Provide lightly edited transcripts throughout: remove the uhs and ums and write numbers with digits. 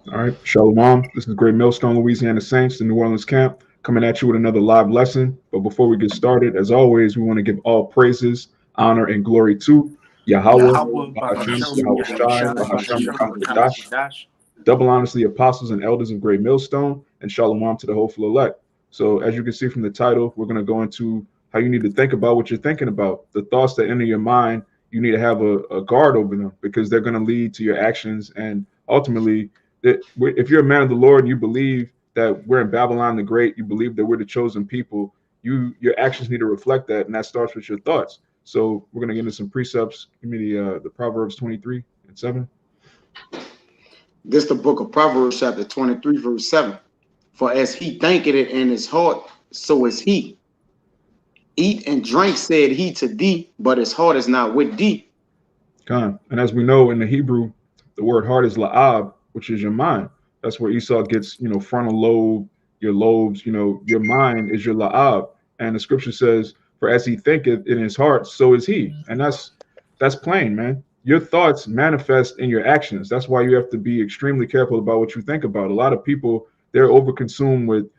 All right, Shalom. This is Great Millstone, Louisiana Saints, the New Orleans camp, coming at you with another live lesson. But before we get started, as always, we want to give all praises, honor, and glory to Yahweh, Yahweh, Bahashem, Bahashem, Yahweh Shai, Yahushai, Bahashem, Bahashem, Yahweh Dash. Yahawashi. Double honors to the apostles and elders of Great Millstone, and Shalom to the hopeful elect. So, as you can see from the title, we're going to go into how you need to think about what you're thinking about. The thoughts that enter your mind, you need to have a guard over them because they're going to lead to your actions. And ultimately, if you're a man of the Lord and you believe that we're in Babylon the Great, you believe that we're the chosen people, your actions need to reflect that, and that starts with your thoughts. So, we're going to get into some precepts. Give me the Proverbs 23:7. This the book of Proverbs, chapter 23, verse 7. For as he thinketh it in his heart, so is he. Eat and drink, said he to thee, but his heart is not with thee. And as we know in the Hebrew, the word heart is la'ab, which is your mind. That's where Esau gets, frontal lobe, your lobes, your mind is your la'ab. And the scripture says, for as he thinketh in his heart, so is he. And that's plain, man. Your thoughts manifest in your actions. That's why you have to be extremely careful about what you think about. A lot of people, they're overconsumed with,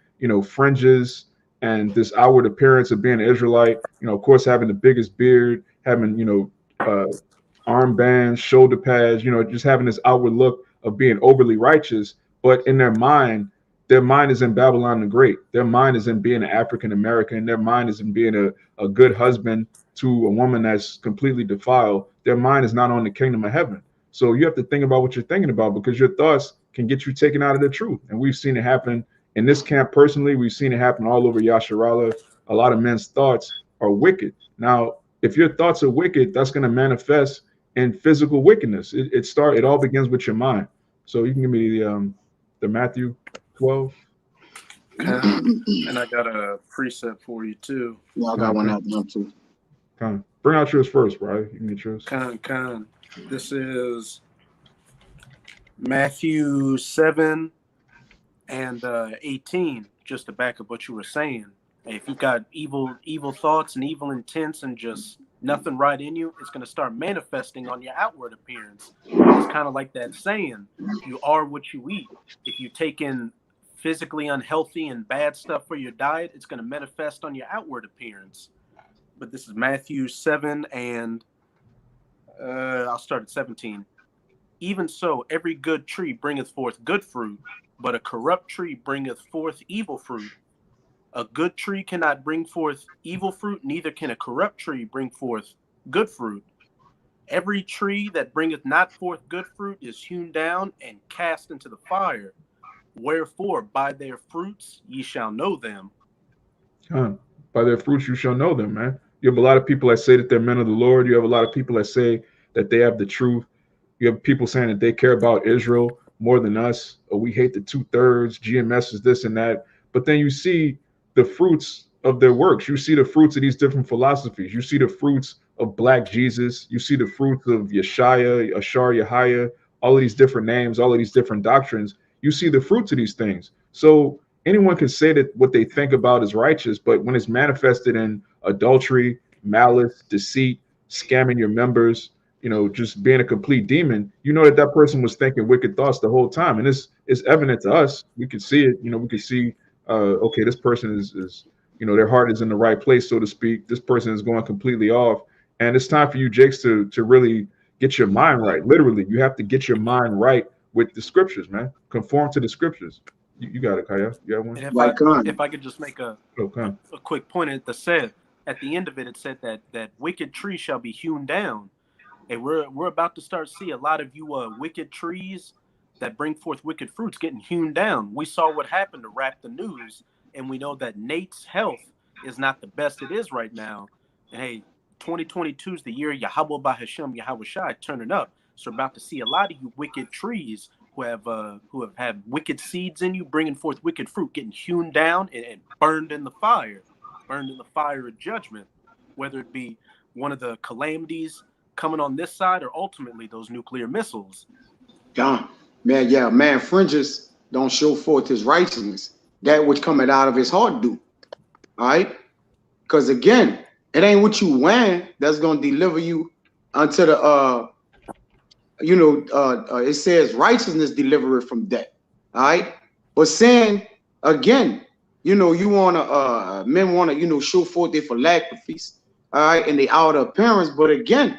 fringes and this outward appearance of being an Israelite, of course, having the biggest beard, having, armbands, shoulder pads, just having this outward look of being overly righteous. But in their mind is in Babylon the Great. Their mind is in being an African American. Their mind is in being a good husband to a woman that's completely defiled. Their mind is not on the kingdom of heaven. So you have to think about what you're thinking about because your thoughts can get you taken out of the truth. And we've seen it happen in this camp personally. We've seen it happen all over Yasharala. A lot of men's thoughts are wicked. Now, if your thoughts are wicked, that's going to manifest in physical wickedness. It all begins with your mind. So you can give me the Matthew 12. And I got a precept for you too. Yeah, I got one out there too. Bring out yours first, bro. You can get yours. This is Matthew 7 and 18, just to back up what you were saying. If you've got evil thoughts and evil intents and just nothing right in you, it's going to start manifesting on your outward appearance. It's kind of like that saying, you are what you eat. If you take in physically unhealthy and bad stuff for your diet, it's going to manifest on your outward appearance. But this is Matthew 7 and I'll start at 17. Even so, every good tree bringeth forth good fruit, but a corrupt tree bringeth forth evil fruit. A good tree cannot bring forth evil fruit, neither can a corrupt tree bring forth good fruit. Every tree that bringeth not forth good fruit is hewn down and cast into the fire. Wherefore, by their fruits ye shall know them. By their fruits you shall know them, man. You have a lot of people that say that they're men of the Lord. You have a lot of people that say that they have the truth. You have people saying that they care about Israel more than us, or we hate the 2/3, GMS is this and that. But then you see the fruits of their works. You see the fruits of these different philosophies. You see the fruits of Black Jesus. You see the fruits of Yeshaya, Ashar, Yahya, all of these different names, all of these different doctrines. You see the fruits of these things. So anyone can say that what they think about is righteous, but when it's manifested in adultery, malice, deceit, scamming your members, just being a complete demon, that person was thinking wicked thoughts the whole time. And it's evident to us. We can see it. We can see okay, this person is their heart is in the right place, so to speak. This person is going completely off. And it's time for you, Jakes, to really get your mind right. Literally, you have to get your mind right with the scriptures, man. Conform to the scriptures. You got it, Kaya. You got one? And if I could just make a quick point at the end of it, it said that wicked trees shall be hewn down. And we're about to start to see a lot of you wicked trees that bring forth wicked fruits getting hewn down. We saw what happened to Rap the News, and we know that Nate's health is not the best it is right now. And hey, 2022 is the year Yahweh Bahashem, Yahweh Shai turning up. So we're about to see a lot of you wicked trees who have had wicked seeds in you, bringing forth wicked fruit, getting hewn down and burned in the fire of judgment, whether it be one of the calamities coming on this side or ultimately those nuclear missiles. God. Man, fringes don't show forth his righteousness. That which cometh out of his heart do. All right? Because again, it ain't what you wearing that's going to deliver you unto the it says righteousness delivereth from death. All right. But sin, again, you want to, men want to, show forth their philosophies. All right. And the outer appearance. But again,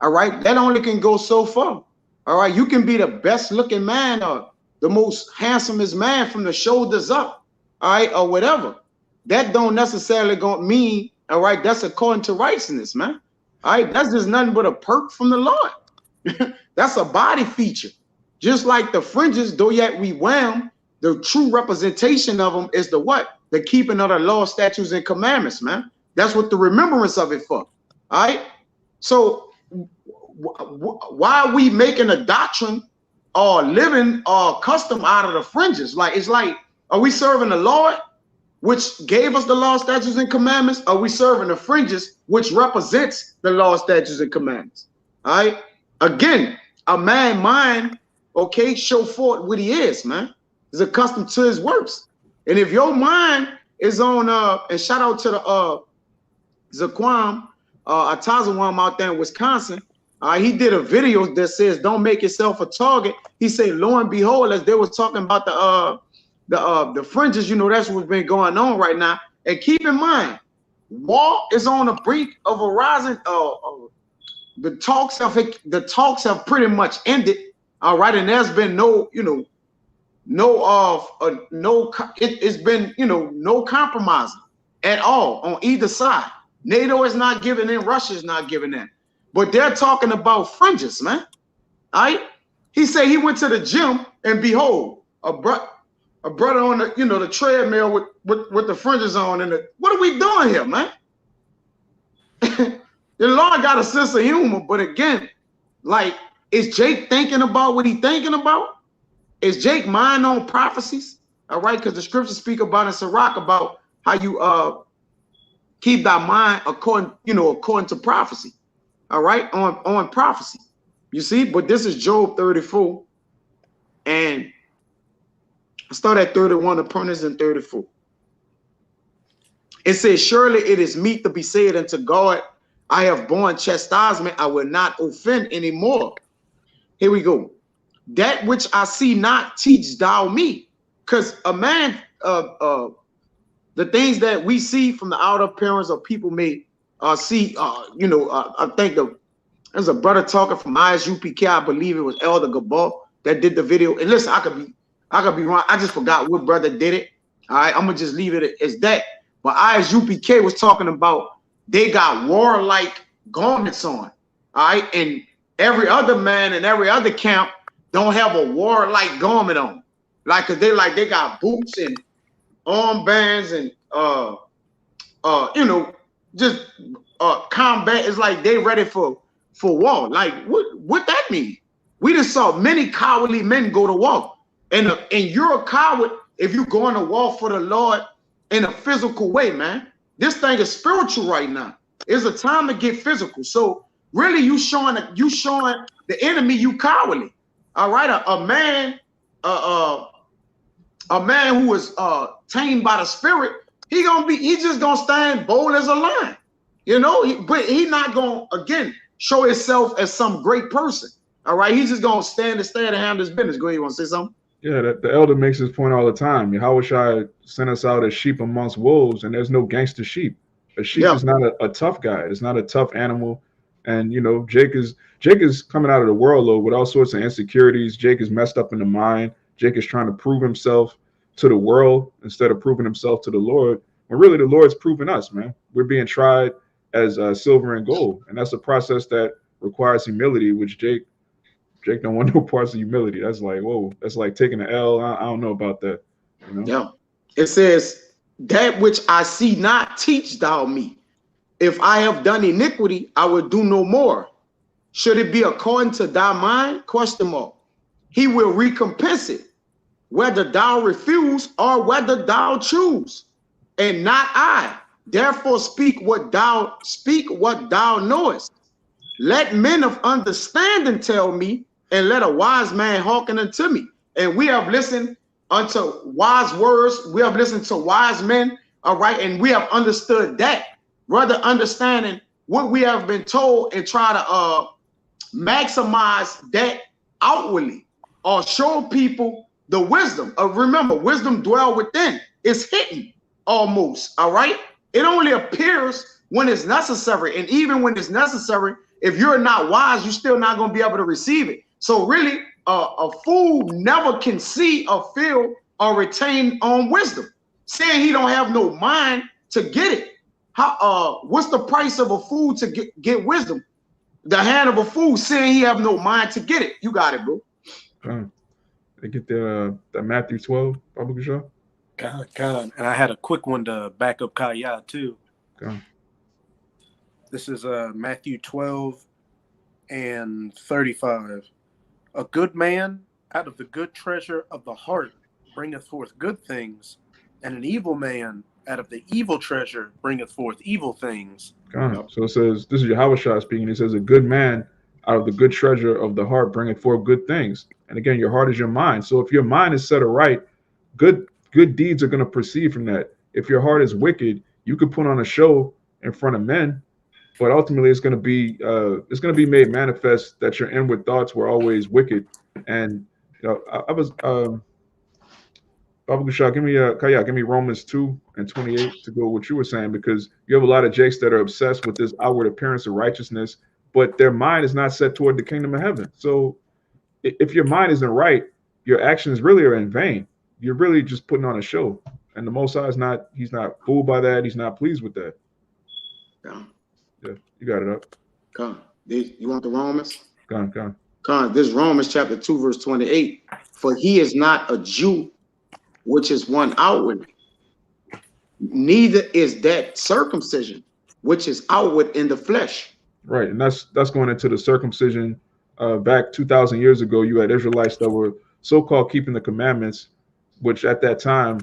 all right, that only can go so far. All right. You can be the best looking man or the most handsomest man from the shoulders up. All right. Or whatever. That don't necessarily gonna mean, all right, that's according to righteousness, man. All right. That's just nothing but a perk from the Lord. That's a body feature. Just like the fringes, though yet we wear them, the true representation of them is the what? The keeping of the law, statutes, and commandments, man. That's what the remembrance of it for. All right. So why are we making a doctrine or living or custom out of the fringes? Like, it's like, are we serving the Lord, which gave us the law, statutes, and commandments? Or are we serving the fringes, which represents the law, statutes, and commandments? All right. Again, a man mind, okay, show forth what he is, man. Is accustomed to his works. And if your mind is on and shout out to the Zaquam Atazawam out there in Wisconsin, he did a video that says don't make yourself a target. He said, lo and behold, as they was talking about the fringes, that's what's been going on right now. And keep in mind, war is on the brink of a rising. The talks have pretty much ended. All right, and there's been it's been no compromising at all on either side. NATO is not giving in, Russia is not giving in, but they're talking about fringes, man. All right, he said he went to the gym and behold, a brother on the the treadmill with the fringes on, and what are we doing here, man? The Lord got a sense of humor, but again, like, is Jake thinking about what he's thinking about? Is Jake mind on prophecies? All right, because the scriptures speak about in Sirach about how you keep thy mind according to prophecy. All right, on prophecy. You see, but this is Job 34, and I start at 31, apprentice in 34. It says, surely it is meet to be said unto God, I have borne chastisement, I will not offend anymore. Here we go. That which I see not, teach thou me. Because a man, the things that we see from the outer appearance of people may see, I think there's a brother talking from ISUPK, I believe it was Elder Gabal that did the video. And listen, I could be wrong. I just forgot what brother did it. All right, I'm gonna just leave it as that. But ISUPK was talking about they got warlike garments on. All right, and every other man in every other camp don't have a warlike garment on. Like, cause they got boots and armbands and just combat. It's like they ready for war. Like, what that mean? We just saw many cowardly men go to war. And you're a coward if you going to war for the Lord in a physical way, man. This thing is spiritual right now. It's a time to get physical. So really, you showing the enemy you cowardly. All right, a man who is tamed by the Spirit, he just gonna stand bold as a lion, but he not gonna again show himself as some great person. All right, he's just gonna stand and handle his business. Go ahead, you want to say something? Yeah, the elder makes this point all the time. Yahushua sent us out as sheep amongst wolves, and there's no gangster sheep. A sheep is not a tough guy. It's not a tough animal. And Jake is coming out of the world though with all sorts of insecurities. Jake is messed up in the mind. Jake is trying to prove himself to the world instead of proving himself to the Lord. When really the Lord's proving us, man. We're being tried as silver and gold, and that's a process that requires humility, which Jake don't want no parts of humility. That's like, whoa, that's like taking an L. I don't know about that. Yeah. It says, that which I see not, teach thou me. If I have done iniquity, I will do no more. Should it be according to thy mind? ? He will recompense it, whether thou refuse or whether thou choose, and not I. Therefore speak what thou knowest. Let men of understanding tell me, and let a wise man hearken unto me. And we have listened unto wise words. We have listened to wise men, all right, and we have understood that. Rather understanding what we have been told and try to maximize that outwardly or show people the wisdom. Remember, wisdom dwell within. It's hidden almost, all right? It only appears when it's necessary. And even when it's necessary, if you're not wise, you're still not going to be able to receive it. So really, a fool never can see or feel or retain wisdom. Saying he don't have no mind to get it. What's the price of a fool to get wisdom? The hand of a fool saying he have no mind to get it. You got it, bro. They get the Matthew 12, Baba Shah. God. And I had a quick one to back up Kaya too. God. This is Matthew 12 and 35. A good man out of the good treasure of the heart bringeth forth good things, and an evil man out of the evil treasure bringeth forth evil things. God. So it says, this is Yahushua speaking. It says, a good man out of the good treasure of the heart bringeth forth good things. And again, your heart is your mind. So if your mind is set aright, good deeds are going to proceed from that. If your heart is wicked, you could put on a show in front of men, but ultimately it's going to be made manifest that your inward thoughts were always wicked. And I was Baba Gushah, give me Romans 2 and 28 to go with what you were saying, because you have a lot of jakes that are obsessed with this outward appearance of righteousness, but their mind is not set toward the kingdom of heaven. So if your mind isn't right, your actions really are in vain. You're really just putting on a show. And the Most High he's not fooled by that. He's not pleased with that. Yeah, you got it up. Come. You want the Romans? Come. This Romans chapter 2, verse 28. For he is not a Jew, which is one outwardly. Neither is that circumcision, which is outward in the flesh. Right, and that's going into the circumcision. Back 2,000 years ago, you had Israelites that were so-called keeping the commandments, which at that time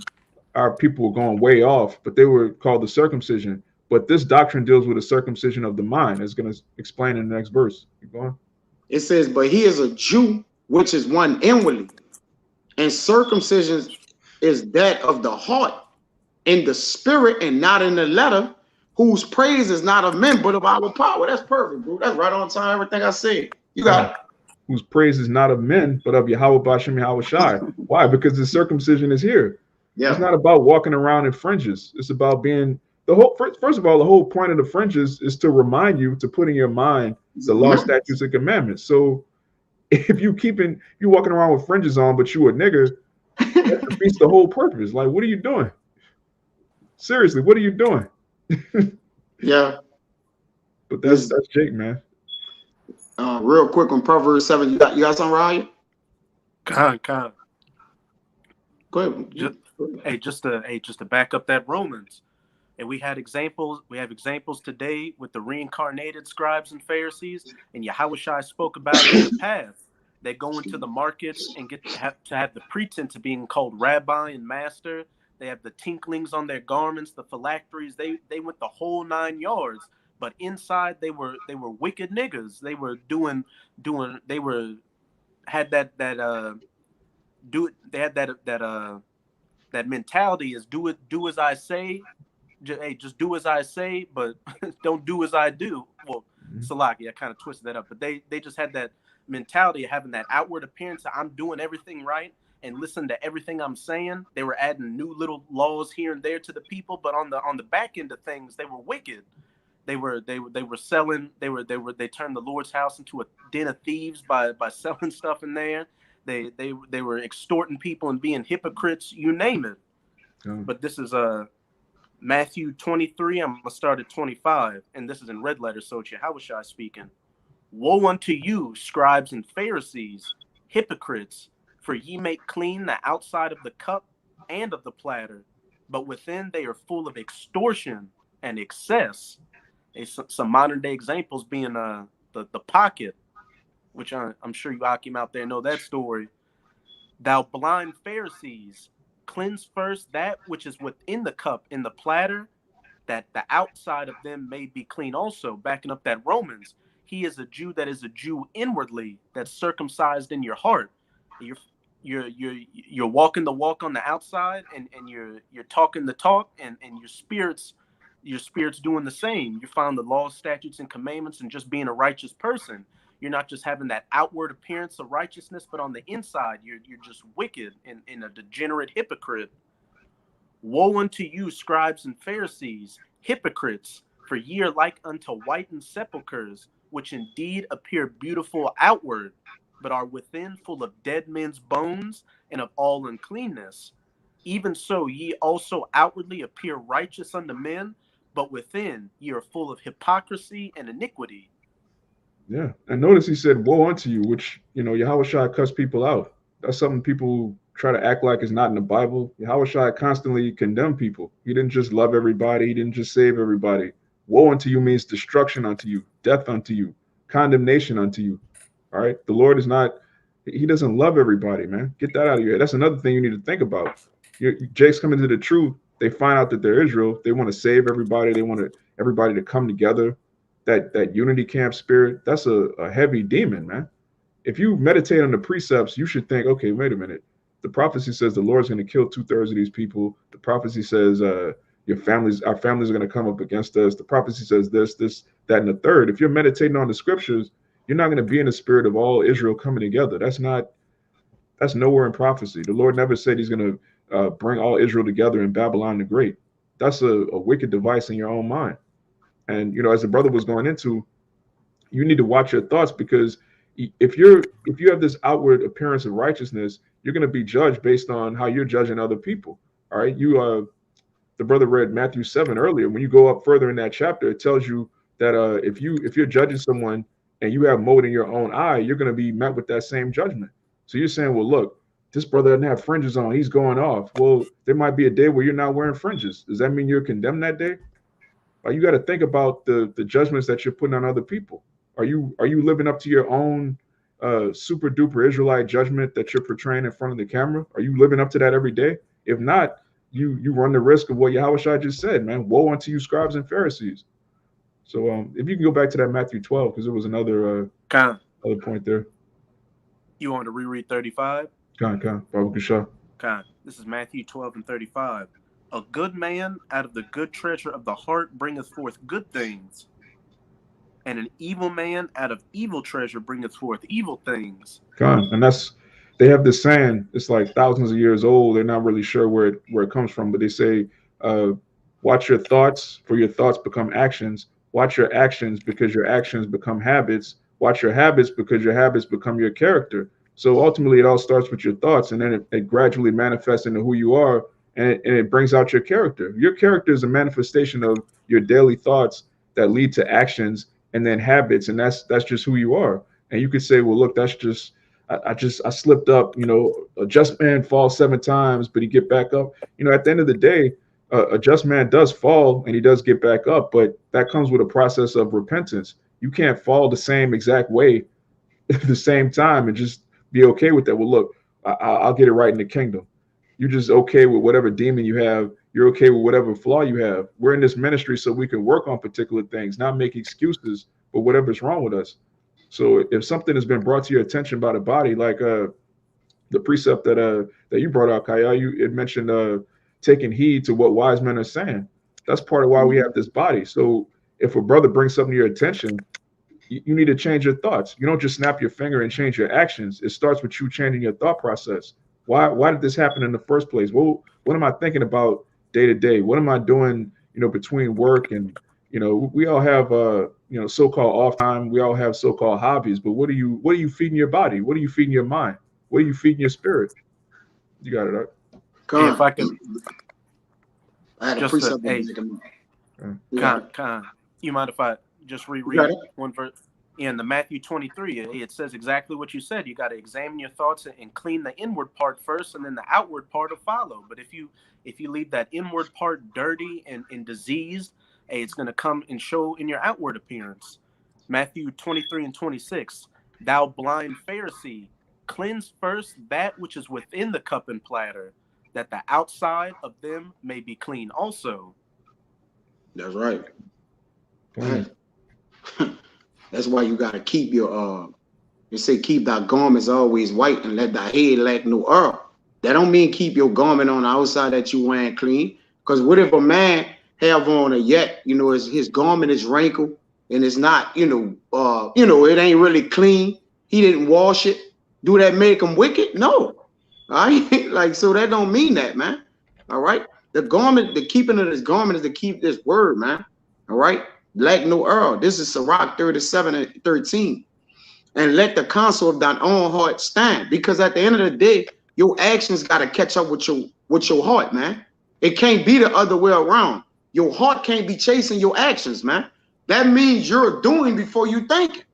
our people were going way off, but they were called the circumcision. But this doctrine deals with the circumcision of the mind. It's going to explain in the next verse. Keep going. It says, but he is a Jew, which is one inwardly, and circumcision is that of the heart, in the spirit and not in the letter, whose praise is not of men, but of our power. That's perfect, bro. That's right on time, everything I said. You got it. Whose praise is not of men, but of Yahweh Bashem Yahweh Shai. Why? Because the circumcision is here. Yeah. It's not about walking around in fringes. It's about being first of all, the whole point of the fringes is to remind you to put in your mind the law, statutes, and commandments. So if you walking around with fringes on, but you a nigger, that defeats the whole purpose. Like, what are you doing? Seriously, what are you doing? Yeah. But that's Jake, man. Real quick on Proverbs 7, you got something, Ryan? Con. Go ahead. Just to back up that Romans. And we have examples today with the reincarnated scribes and Pharisees, and Yahushua spoke about it in the past. They go into the markets and get to have the pretense of being called rabbi and master. They have the tinklings on their garments, the phylacteries. They went the whole 9 yards. But inside they were wicked niggas. They were had that mentality is do as I say. Just do as I say, but don't do as I do. Well, Salaki, I kind of twisted that up, but they just had that mentality of having that outward appearance of I'm doing everything right and listen to everything I'm saying. They were adding new little laws here and there to the people, but on the back end of things, they were wicked. They were selling. They turned the Lord's house into a den of thieves by selling stuff in there. They were extorting people and being hypocrites. You name it. But this is Matthew 23. I'm gonna start at 25, and this is in red letters. So it's Yahushua speaking. Woe unto you, scribes and Pharisees, hypocrites! For ye make clean the outside of the cup and of the platter, but within they are full of extortion and excess. Some modern day examples being the pocket, which I'm sure you Akim out there know that story. Thou blind Pharisees, cleanse first that which is within the cup in the platter, that the outside of them may be clean also. Backing up that Romans, he is a Jew that is a Jew inwardly, that's circumcised in your heart. You're walking the walk on the outside, and you're talking the talk, and your spirit's doing the same. You found the law, statutes, and commandments, and just being a righteous person. you're not just having that outward appearance of righteousness, but on the inside, you're just wicked and a degenerate hypocrite. Woe unto you, scribes and Pharisees, hypocrites, for ye are like unto whitened sepulchres, which indeed appear beautiful outward, but are within full of dead men's bones and of all uncleanness. Even so, ye also outwardly appear righteous unto men, but within ye are full of hypocrisy and iniquity. Yeah. And notice he said, woe unto you, which, Yahushua cuss people out. That's something people try to act like is not in the Bible. Yahushua constantly condemned people. He didn't just love everybody. He didn't just save everybody. Woe unto you means destruction unto you, death unto you, condemnation unto you. All right. The Lord is not, he doesn't love everybody, man. Get that out of your head. That's another thing you need to think about. Jake's coming to the truth. They find out that they're Israel. They want to save everybody. They want everybody to come together. That unity camp spirit, that's a heavy demon, man. If you meditate on the precepts, you should think, okay, wait a minute. The prophecy says the Lord's going to kill 2/3 of these people. The prophecy says our families are going to come up against us. The prophecy says this, that, and the third. If you're meditating on the scriptures, you're not going to be in the spirit of all Israel coming together. That's nowhere in prophecy. The Lord never said he's going to bring all Israel together in Babylon the Great. That's a wicked device in your own mind. And, as the brother was going into, you need to watch your thoughts, because if you have this outward appearance of righteousness, you're going to be judged based on how you're judging other people. All right. The brother read Matthew 7 earlier. When you go up further in that chapter, it tells you that if you're judging someone and you have mold in your own eye, you're going to be met with that same judgment. So you're saying, well, look, this brother doesn't have fringes on. He's going off. Well, there might be a day where you're not wearing fringes. Does that mean you're condemned that day? You got to think about the judgments that you're putting on other people. Are you living up to your own super duper Israelite judgment that you're portraying in front of the camera? Are you living up to that every day? If not, you run the risk of what Yahushua just said, man. Woe unto you, scribes and Pharisees. So if you can go back to that Matthew 12, because there was another other point there. You want to reread 35? Baruch Shah. This is Matthew 12 and 35. A good man out of the good treasure of the heart bringeth forth good things, and an evil man out of evil treasure bringeth forth evil things. And they have this saying, it's like thousands of years old. They're not really sure where it comes from, but they say, watch your thoughts, for your thoughts become actions. Watch your actions, because your actions become habits. Watch your habits, because your habits become your character. So ultimately, it all starts with your thoughts, and then it gradually manifests into who you are, and it brings out your character. Your character is a manifestation of your daily thoughts that lead to actions and then habits, and that's just who you are. And you could say, well, look, that's just I slipped up. A just man falls 7 times, but he get back up. At the end of the day, a just man does fall and he does get back up, but that comes with a process of repentance. You can't fall the same exact way at the same time and just be okay with that. Well, look, I'll get it right in the kingdom. You're just okay with whatever demon you have. You're okay with whatever flaw you have. We're in this ministry so we can work on particular things, not make excuses for whatever's wrong with us. So if something has been brought to your attention by the body, like the precept that you brought out, Kaya, it mentioned taking heed to what wise men are saying. That's part of why we have this body. So if a brother brings something to your attention, you need to change your thoughts. You don't just snap your finger and change your actions. It starts with you changing your thought process. Why did this happen in the first place? Well, what am I thinking about day to day? What am I doing, between work and, we all have, so-called off time. We all have so-called hobbies, but what are you feeding your body? What are you feeding your mind? What are you feeding your spirit? You got it, right? Hey, if I can, I had a just precept. You mind if I just reread one verse? In the Matthew 23, it says exactly what you said. You got to examine your thoughts and clean the inward part first, and then the outward part will follow. But if you leave that inward part dirty and diseased, it's going to come and show in your outward appearance. Matthew 23 and 26. Thou blind Pharisee, cleanse first that which is within the cup and platter, that the outside of them may be clean also. That's right. That's why you gotta keep your you say keep thy garments always white and let thy head lack no error. That don't mean keep your garment on the outside that you wearing clean. Because what if a man have on a yet, his garment is wrinkled, and it's not, it ain't really clean. He didn't wash it. Do that make him wicked? No. All right. Like, so that don't mean that, man. All right. The garment, the keeping of this garment is to keep this word, man. All right. Lack no error. This is Sirach 37:13. And let the counsel of thine own heart stand. Because at the end of the day, your actions got to catch up with your heart, man. It can't be the other way around. Your heart can't be chasing your actions, man. That means you're doing before you think.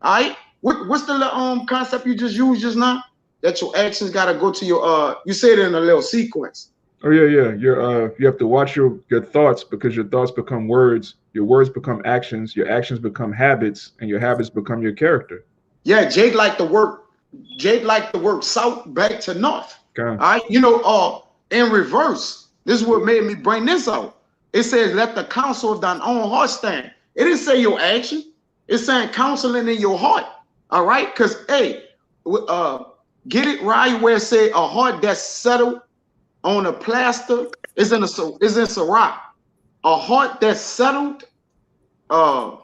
All right. What's the concept you just used just now? That your actions got to go to your you said it in a little sequence. Oh yeah. You have to watch your thoughts, because your thoughts become words, your words become actions, your actions become habits, and your habits become your character. Yeah, Jake liked to work south back to north. Okay. All right, in reverse. This is what made me bring this out. It says, let the counsel of thine own heart stand. It didn't say your action. It's saying counseling in your heart. All right, because get it right where it say a heart that's settled on a plaster is in Sirach. A heart that's settled. I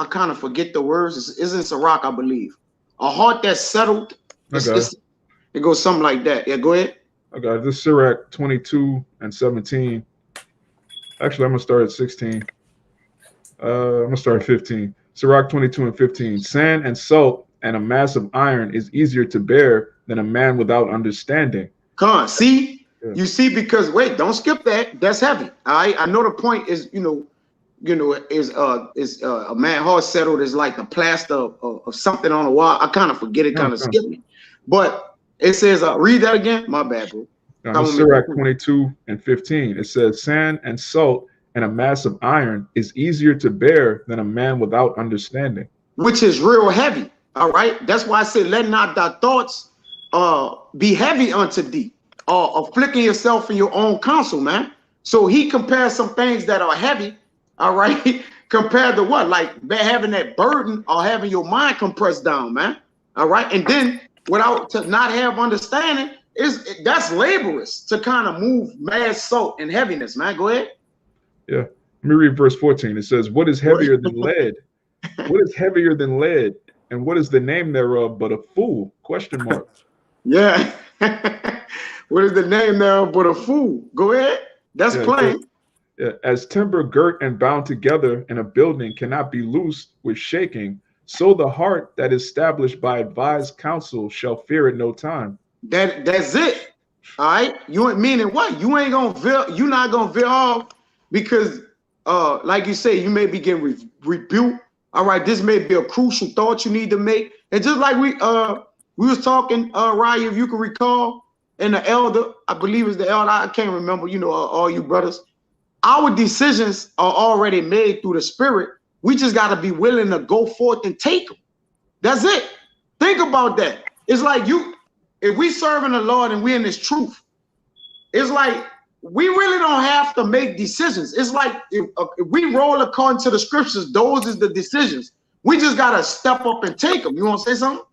kind of forget the words. It's in Sirach, I believe. A heart that's settled. It goes something like that. Yeah, go ahead. Okay, this is Sirach 22 and 17. Actually, I'm gonna start at 16. I'm gonna start at 15. Sirach 22 and 15. Sand and salt and a mass of iron is easier to bear than a man without understanding. Come on, see? Yeah. You see, because wait, don't skip that. That's heavy. I know the point is, is a man heart settled is like the plaster of something on the wall. I kind of forget it, kind of skip me. But it says, read that again. My bad, bro. Sirach 22 and 15. It says, sand and salt and a mass of iron is easier to bear than a man without understanding. Which is real heavy. All right. That's why I said, let not thy thoughts be heavy unto thee, afflicting yourself in your own counsel, man. So he compares some things that are heavy, all right, compared to what? Like having that burden or having your mind compressed down, man. All right. And then to not have understanding, that's laborious to kind of move mass salt and heaviness, man. Go ahead. Yeah. Let me read verse 14. It says, what is heavier than lead? What is heavier than lead? And what is the name thereof but a fool? Question mark. Yeah. What is the name thereof but a fool? Go ahead. That's plain. Yeah. As timber girt and bound together in a building cannot be loosed with shaking, so the heart that is established by advised counsel shall fear it no time. That's it. All right. You ain't meaning what? You ain't gonna veer. You're not gonna veer off because, like you say, you may be getting rebuked. All right. This may be a crucial thought you need to make. And just like we was talking, Ryan, if you can recall, and the elder, I believe it's the elder. I can't remember. All you brothers. Our decisions are already made through the Spirit. We just got to be willing to go forth and take them. That's it. Think about that. It's like if we serving the Lord and we in this truth, it's like we really don't have to make decisions. It's like if we roll according to the scriptures, those is the decisions. We just got to step up and take them. You want to say something?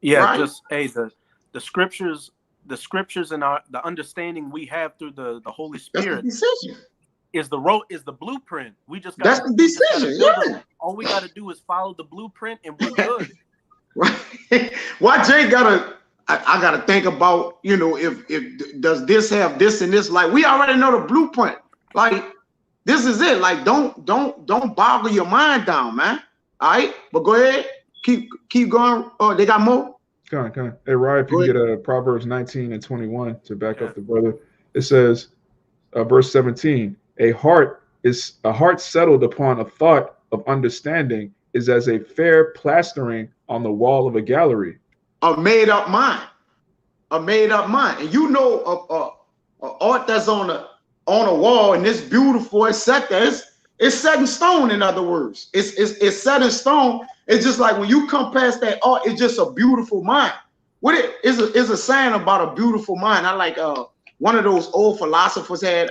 Yeah, right? Just the scriptures and the understanding we have through the Holy Spirit. That's the decision. Is the blueprint. We just got that's the decision. Yeah. All we got to do is follow the blueprint and we're good. Right. Why Jay I gotta think about, if does this have this and this? Like, we already know the blueprint. Like, this is it. Like, don't boggle your mind down, man. All right, but go ahead, keep going. Oh, they got more. Come on. Hey, Ryan, if you can get a Proverbs 19 and 21 to back up the brother. It says, verse 17. A heart settled upon a thought of understanding is as a fair plastering on the wall of a gallery. A made up mind. And art that's on a wall and it's beautiful, it's set there. It's set in stone, in other words. It's set in stone. It's just like when you come past that art, it's just a beautiful mind. What it is a saying about a beautiful mind. I like one of those old philosophers had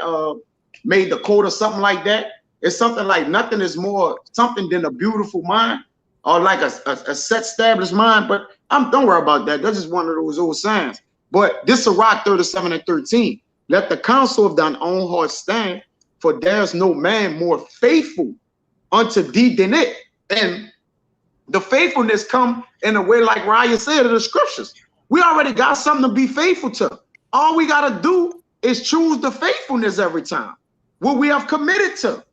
made the quote or something like that. It's something like nothing is more something than a beautiful mind, or like a set established mind. But don't worry about that. That's just one of those old sayings. But this is Sirach 37 and 13. Let the counsel of thine own heart stand, for there's no man more faithful unto thee than it. And the faithfulness come in a way like Raya said in the scriptures. We already got something to be faithful to. All we got to do is choose the faithfulness every time, what we have committed to.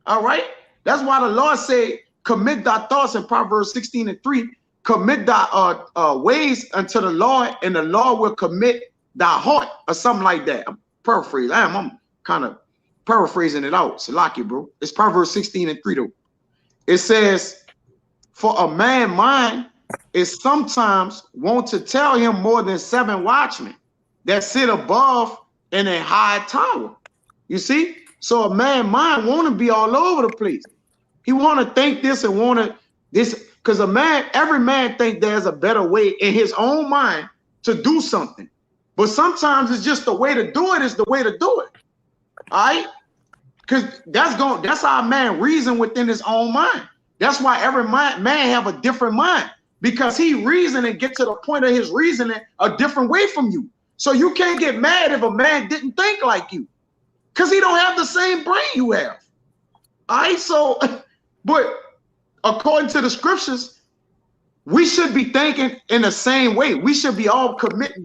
All right? That's why the Lord said, commit thy thoughts in Proverbs 16:3. Commit thy ways unto the Lord, and the Lord will commit thy heart, or something like that. I'm paraphrasing. I'm kind of paraphrasing it out. So lock it, bro. It's Proverbs 16:3 though. It says, for a man mind is sometimes want to tell him more than 7 watchmen that sit above in a high tower. You see? So a man mind want to be all over the place. He want to think this and want to this, because every man think there's a better way in his own mind to do something. But sometimes it's just the way to do it is the way to do it. All right? Because that's how a man reason within his own mind. That's why every man have a different mind, because he reason and get to the point of his reasoning a different way from you. So you can't get mad if a man didn't think like you, because he don't have the same brain you have. All right, so, but according to the scriptures, we should be thinking in the same way. We should be all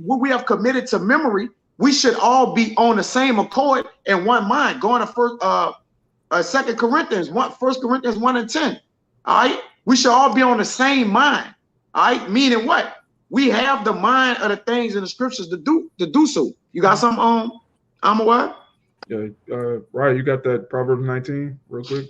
what we have committed to memory. We should all be on the same accord and one mind. Going to 2 Corinthians 1 Corinthians 1:10. All right, we should all be on the same mind. All right, meaning what? We have the mind of the things in the scriptures to do so. You got something I'm aware? Yeah, right. You got that Proverbs 19 real quick?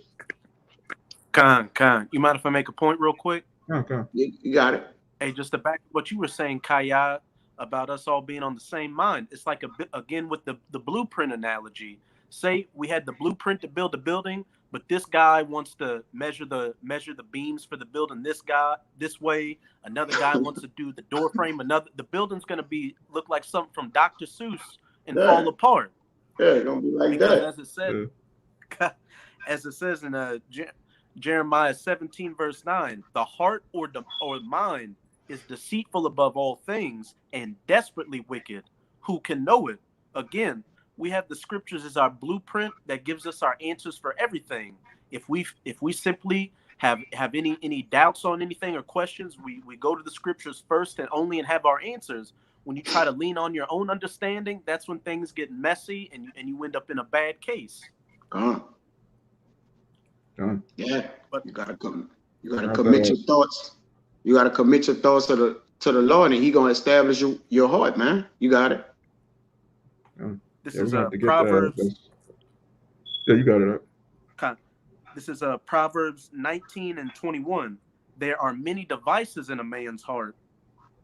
Khan. You mind if I make a point real quick? Okay. You got it. Hey, just to back what you were saying, Kaya, about us all being on the same mind. It's like again with the blueprint analogy. Say we had the blueprint to build a building, but this guy wants to measure the beams for the building this way. Another guy wants to do the door frame. The building's gonna look like something from Dr. Seuss and fall apart. Yeah, it's gonna be like because that. As it says in Jeremiah 17 verse 9, the heart or mind is deceitful above all things and desperately wicked. Who can know it? Again, we have the scriptures as our blueprint that gives us our answers for everything. If we simply have any doubts on anything or questions, we go to the scriptures first and only and have our answers. When you try to lean on your own understanding, that's when things get messy and you end up in a bad case. Yeah, but you gotta commit your thoughts. You gotta commit your thoughts to the Lord, and He gonna establish your heart, man. You got it. This is Proverbs. Yeah, you got it. This is Proverbs 19:21. There are many devices in a man's heart.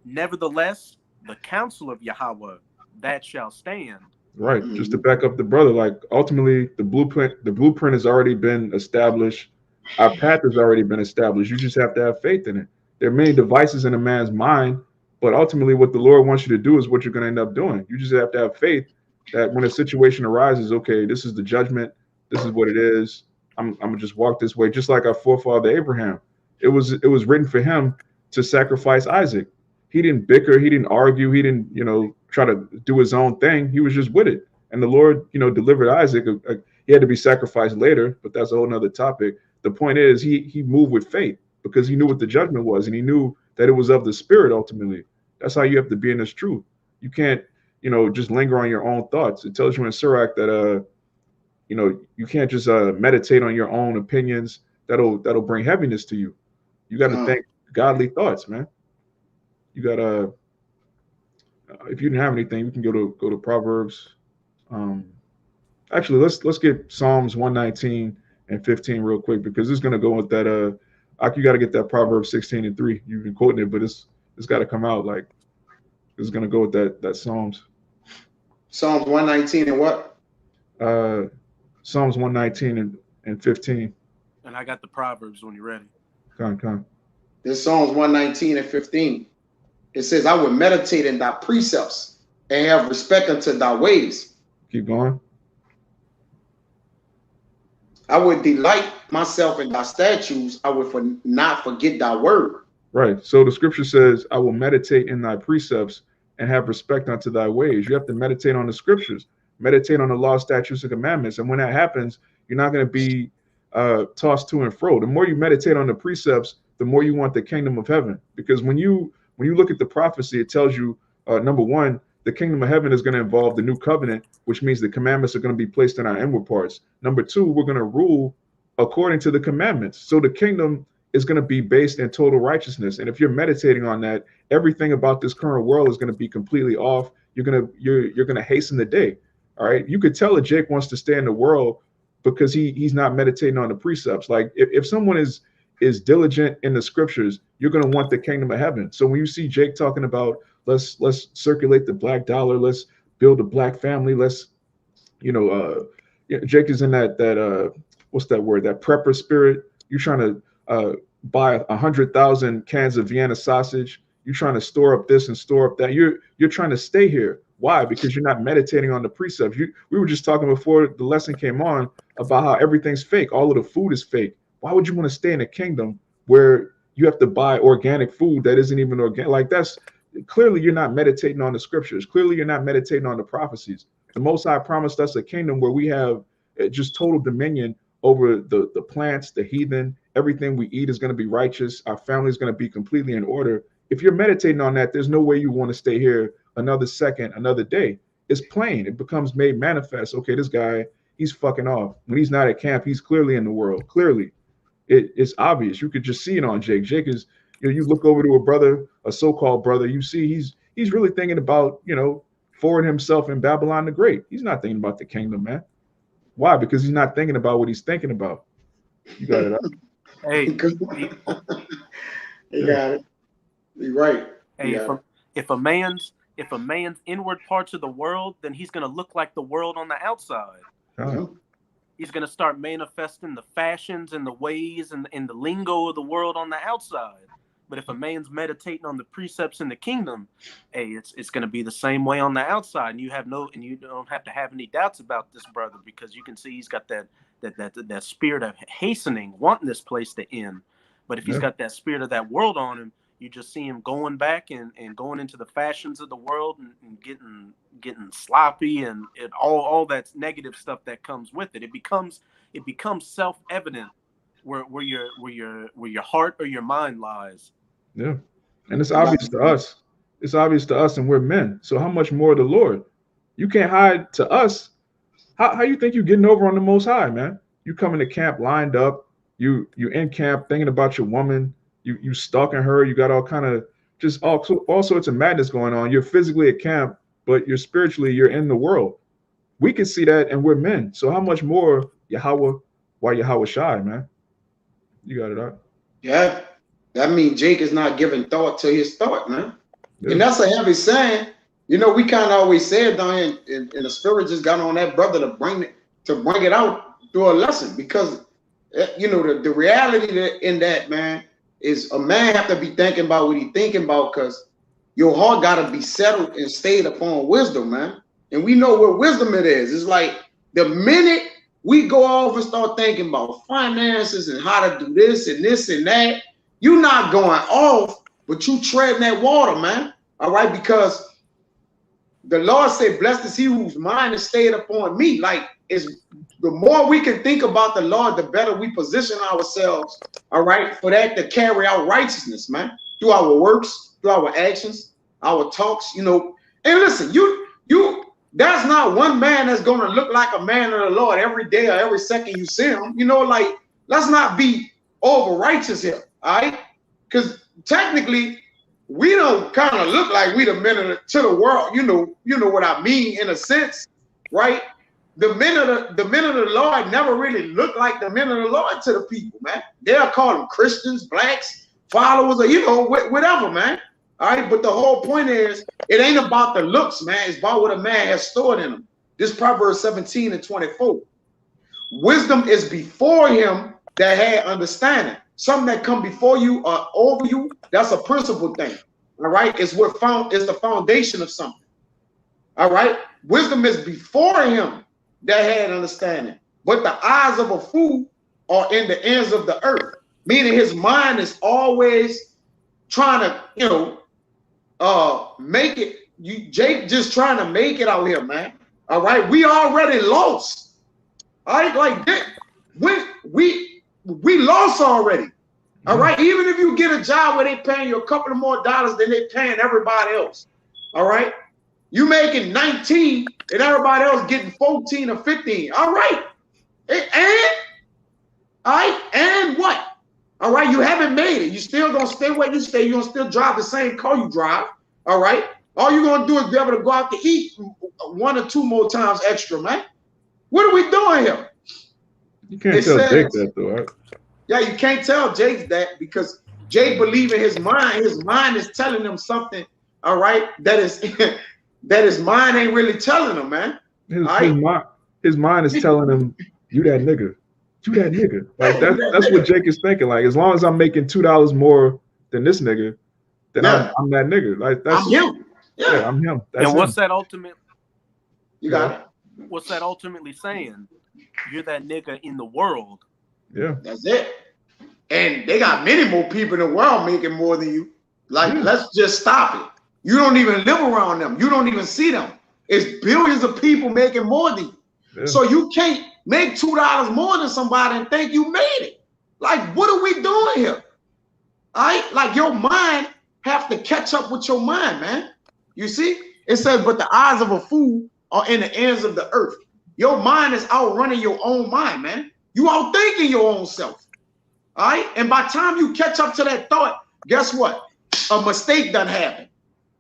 Nevertheless, the counsel of Yahweh, that shall stand. Right. Just to back up the brother, like ultimately the blueprint has already been established. Our path has already been established. You just have to have faith in it. There are many devices in a man's mind, but ultimately what the Lord wants you to do is what you're going to end up doing. You just have to have faith that when a situation arises, okay, this is the judgment. This is what it is. I'm gonna just walk this way, just like our forefather Abraham. It was written for him to sacrifice Isaac. He didn't bicker. He didn't argue. He didn't, try to do his own thing. He was just with it. And the Lord, delivered Isaac. He had to be sacrificed later, but that's a whole nother topic. The point is he moved with faith because he knew what the judgment was, and he knew that it was of the Spirit ultimately. That's how you have to be in this truth. You can't, just linger on your own thoughts. It tells you in Sirach that you can't just meditate on your own opinions. That'll bring heaviness to you. You got to think godly thoughts, man. You got to. If you didn't have anything, you can go to Proverbs. Actually, let's get Psalms 119 and 15 real quick, because it's gonna go with that. You got to get that Proverbs 16:3. You've been quoting it, but it's got to come out like it's gonna go with that Psalms. Psalms 119 and what? Psalms 119 and 15. And I got the Proverbs when you're ready. Come. This Psalms 119 and 15. It says, I will meditate in thy precepts and have respect unto thy ways. Keep going. I would delight myself in thy statutes. I would not forget thy word. Right. So the scripture says, I will meditate in thy precepts and have respect unto thy ways. You have to meditate on the scriptures. Meditate on the law, statutes, and commandments. And when that happens, you're not going to be tossed to and fro. The more you meditate on the precepts, the more you want the kingdom of heaven. Because when you look at the prophecy, it tells you, number one, the kingdom of heaven is going to involve the new covenant, which means the commandments are going to be placed in our inward parts. Number two, we're going to rule according to the commandments. So the kingdom is going to be based in total righteousness. And if you're meditating on that, everything about this current world is going to be completely off. You're going to hasten the day. All right. You could tell that Jake wants to stay in the world because he's not meditating on the precepts. Like if someone is diligent in the scriptures, you're going to want the kingdom of heaven. So when you see Jake talking about let's circulate the black dollar, let's build a black family, let's, Jake is in that what's that word? That prepper spirit. You're trying to buy 100,000 cans of Vienna sausage. You're trying to store up this and store up that. You're trying to stay here. Why? Because you're not meditating on the precepts. We were just talking before the lesson came on about how everything's fake. All of the food is fake. Why would you want to stay in a kingdom where you have to buy organic food that isn't even organic? Like that's clearly you're not meditating on the scriptures. Clearly you're not meditating on the prophecies. The Most High promised us a kingdom where we have just total dominion over the plants, the heathen. Everything we eat is going to be righteous. Our family is going to be completely in order. If you're meditating on that, there's no way you want to stay here another second, another day. It's plain. It becomes made manifest. Okay, this guy, he's fucking off. When he's not at camp, he's clearly in the world. Clearly. It's obvious. You could just see it on Jake. Jake is, you look over to a brother, a so-called brother, you see he's really thinking about, forwarding himself in Babylon the Great. He's not thinking about the kingdom, man. Why? Because he's not thinking about what he's thinking about. You got it. Hey, You got it. You're right. Hey, if a man's inward parts of the world, then he's gonna look like the world on the outside. He's gonna start manifesting the fashions and the ways and the lingo of the world on the outside. But if a man's meditating on the precepts in the kingdom, hey, it's gonna be the same way on the outside, and you don't have to have any doubts about this brother, because you can see he's got that spirit of hastening, wanting this place to end. But if he's got that spirit of that world on him, you just see him going back and going into the fashions of the world and getting sloppy and all that negative stuff that comes with it. It becomes self-evident where your heart or your mind lies. Yeah, and it's obvious to us. It's obvious to us, and we're men. So how much more the Lord? You can't hide to us. How you think you're getting over on the Most High, man? You coming to camp lined up. You in camp thinking about your woman. You stalking her. You got all kind of just all sorts of madness going on. You're physically at camp, but you're spiritually, you're in the world. We can see that, and we're men. So how much more Yahweh? Why Yahweh shy, man? You got it out. Yeah, that means Jake is not giving thought to his thought, man. Yeah. And that's a heavy saying. We kind of always say it down here, and the spirit just got on that brother to bring it out through a lesson, because the reality in that, man, is a man have to be thinking about what he thinking about, because your heart got to be settled and stayed upon wisdom, man. And we know what wisdom it is. It's like the minute we go off and start thinking about finances and how to do this and that, you're not going off, but you treading that water, man. All right, because the Lord said, blessed is he whose mind is stayed upon me. Like, it's the more we can think about the Lord, the better we position ourselves, all right, for that to carry out righteousness, man, through our works, through our actions, our talks, And listen, there's not one man that's going to look like a man of the Lord every day or every second you see him. Let's not be over righteous here, all right? Because technically, we don't kind of look like we the men to the world. You know what I mean, in a sense, right? The men of the Lord never really look like the men of the Lord to the people, man. They'll call them Christians, blacks, followers, or whatever, man. All right, but the whole point is, it ain't about the looks, man. It's about what a man has stored in him. This Proverbs 17:24. Wisdom is before him that had understanding. Something that come before you or over you, that's a principal thing. All right, it's the foundation of something. All right, wisdom is before him that had understanding, but the eyes of a fool are in the ends of the earth, meaning his mind is always trying to, make it. Jake just trying to make it out here, man. All right, we already lost. All right, like that. We lost already. All right, even if you get a job where they paying you a couple of more dollars than they paying everybody else. All right, you making 19 and everybody else getting 14 or 15. All right, and what? All right, you haven't made it. You still gonna stay where you stay. You're gonna still drive the same car you drive. All right, all you're gonna do is be able to go out to eat 1 or 2 more times extra, man. What are we doing here? You can't tell Jake that though, right? Yeah, you can't tell Jake that because Jake believes in his mind. His mind is telling him something, all right, that is that his mind ain't really telling him, man. His mind is telling him, you that nigga. You that nigga. Like that's what Jake is thinking. Like, as long as I'm making $2 more than this nigga, then I'm that nigga. Like that's I'm him. Yeah, I'm him. That's and what's him. that ultimate? You got it. What's that ultimately saying? You're that nigga in the world. Yeah, that's it. And they got many more people in the world making more than you. Like, let's just stop it. You don't even live around them. You don't even see them. It's billions of people making more than you. Yeah. So you can't make $2 more than somebody and think you made it. Like, what are we doing here? All right? Like, your mind have to catch up with your mind, man. You see? It says, but the eyes of a fool are in the ends of the earth. Your mind is outrunning your own mind, man. You outthinking your own self. All right? And by the time you catch up to that thought, guess what? A mistake done happened.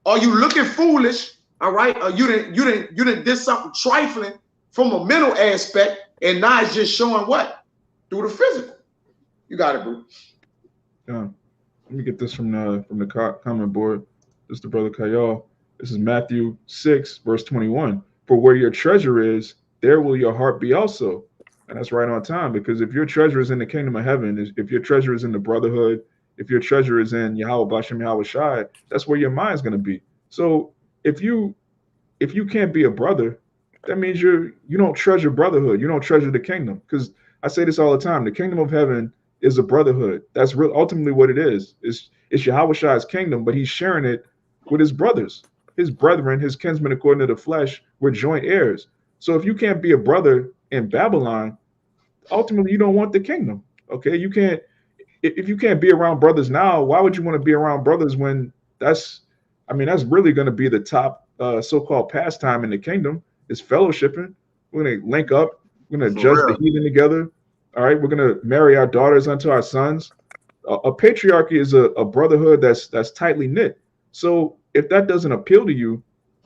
Or you looking foolish, all right? Or you didn't did something trifling from a mental aspect, and now it's just showing what? Through the physical. You got it, bro. Yeah. Let me get this from the comment board. This is the brother Kayal. This is Matthew 6, verse 21. For where your treasure is, there will your heart be also. And that's right on time, because if your treasure is in the kingdom of heaven, if your treasure is in the brotherhood, if your treasure is in Yahweh Bashem Yahweh Shai, that's where your mind's going to be. So if you can't be a brother, that means you don't treasure brotherhood. You don't treasure the kingdom. Because I say this all the time, the kingdom of heaven is a brotherhood. That's ultimately what it is. It's Yahweh Shai's kingdom, but he's sharing it with his brothers, his brethren, his kinsmen according to the flesh. We're joint heirs. So if you can't be a brother in Babylon, ultimately you don't want the kingdom. Okay, you can't. If you can't be around brothers now, why would you want to be around brothers when that's really going to be the top so-called pastime in the kingdom is fellowshipping. We're going to link up. We're going to judge the heathen together. All right, we're going to marry our daughters unto our sons. A patriarchy is a brotherhood that's tightly knit. So if that doesn't appeal to you,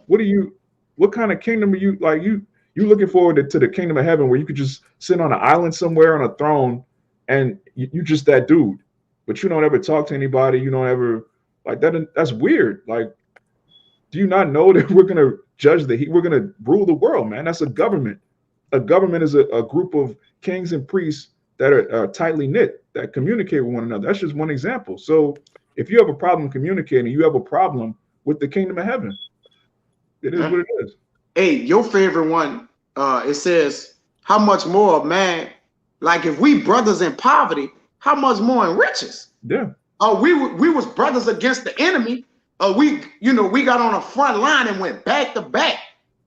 what kind of kingdom are you like? You looking forward to the kingdom of heaven where you could just sit on an island somewhere on a throne and you just that dude, but you don't ever talk to anybody. You don't ever like that. That's weird. Like, do you not know that we're going to judge we're going to rule the world, man? That's a government. A government is a group of kings and priests that are tightly knit, that communicate with one another. That's just one example. So if you have a problem communicating, you have a problem with the kingdom of heaven. It is what it is. Hey, your favorite one, it says, how much more, man? Like, if we brothers in poverty, how much more in riches? Yeah. We was brothers against the enemy. We got on a front line and went back to back,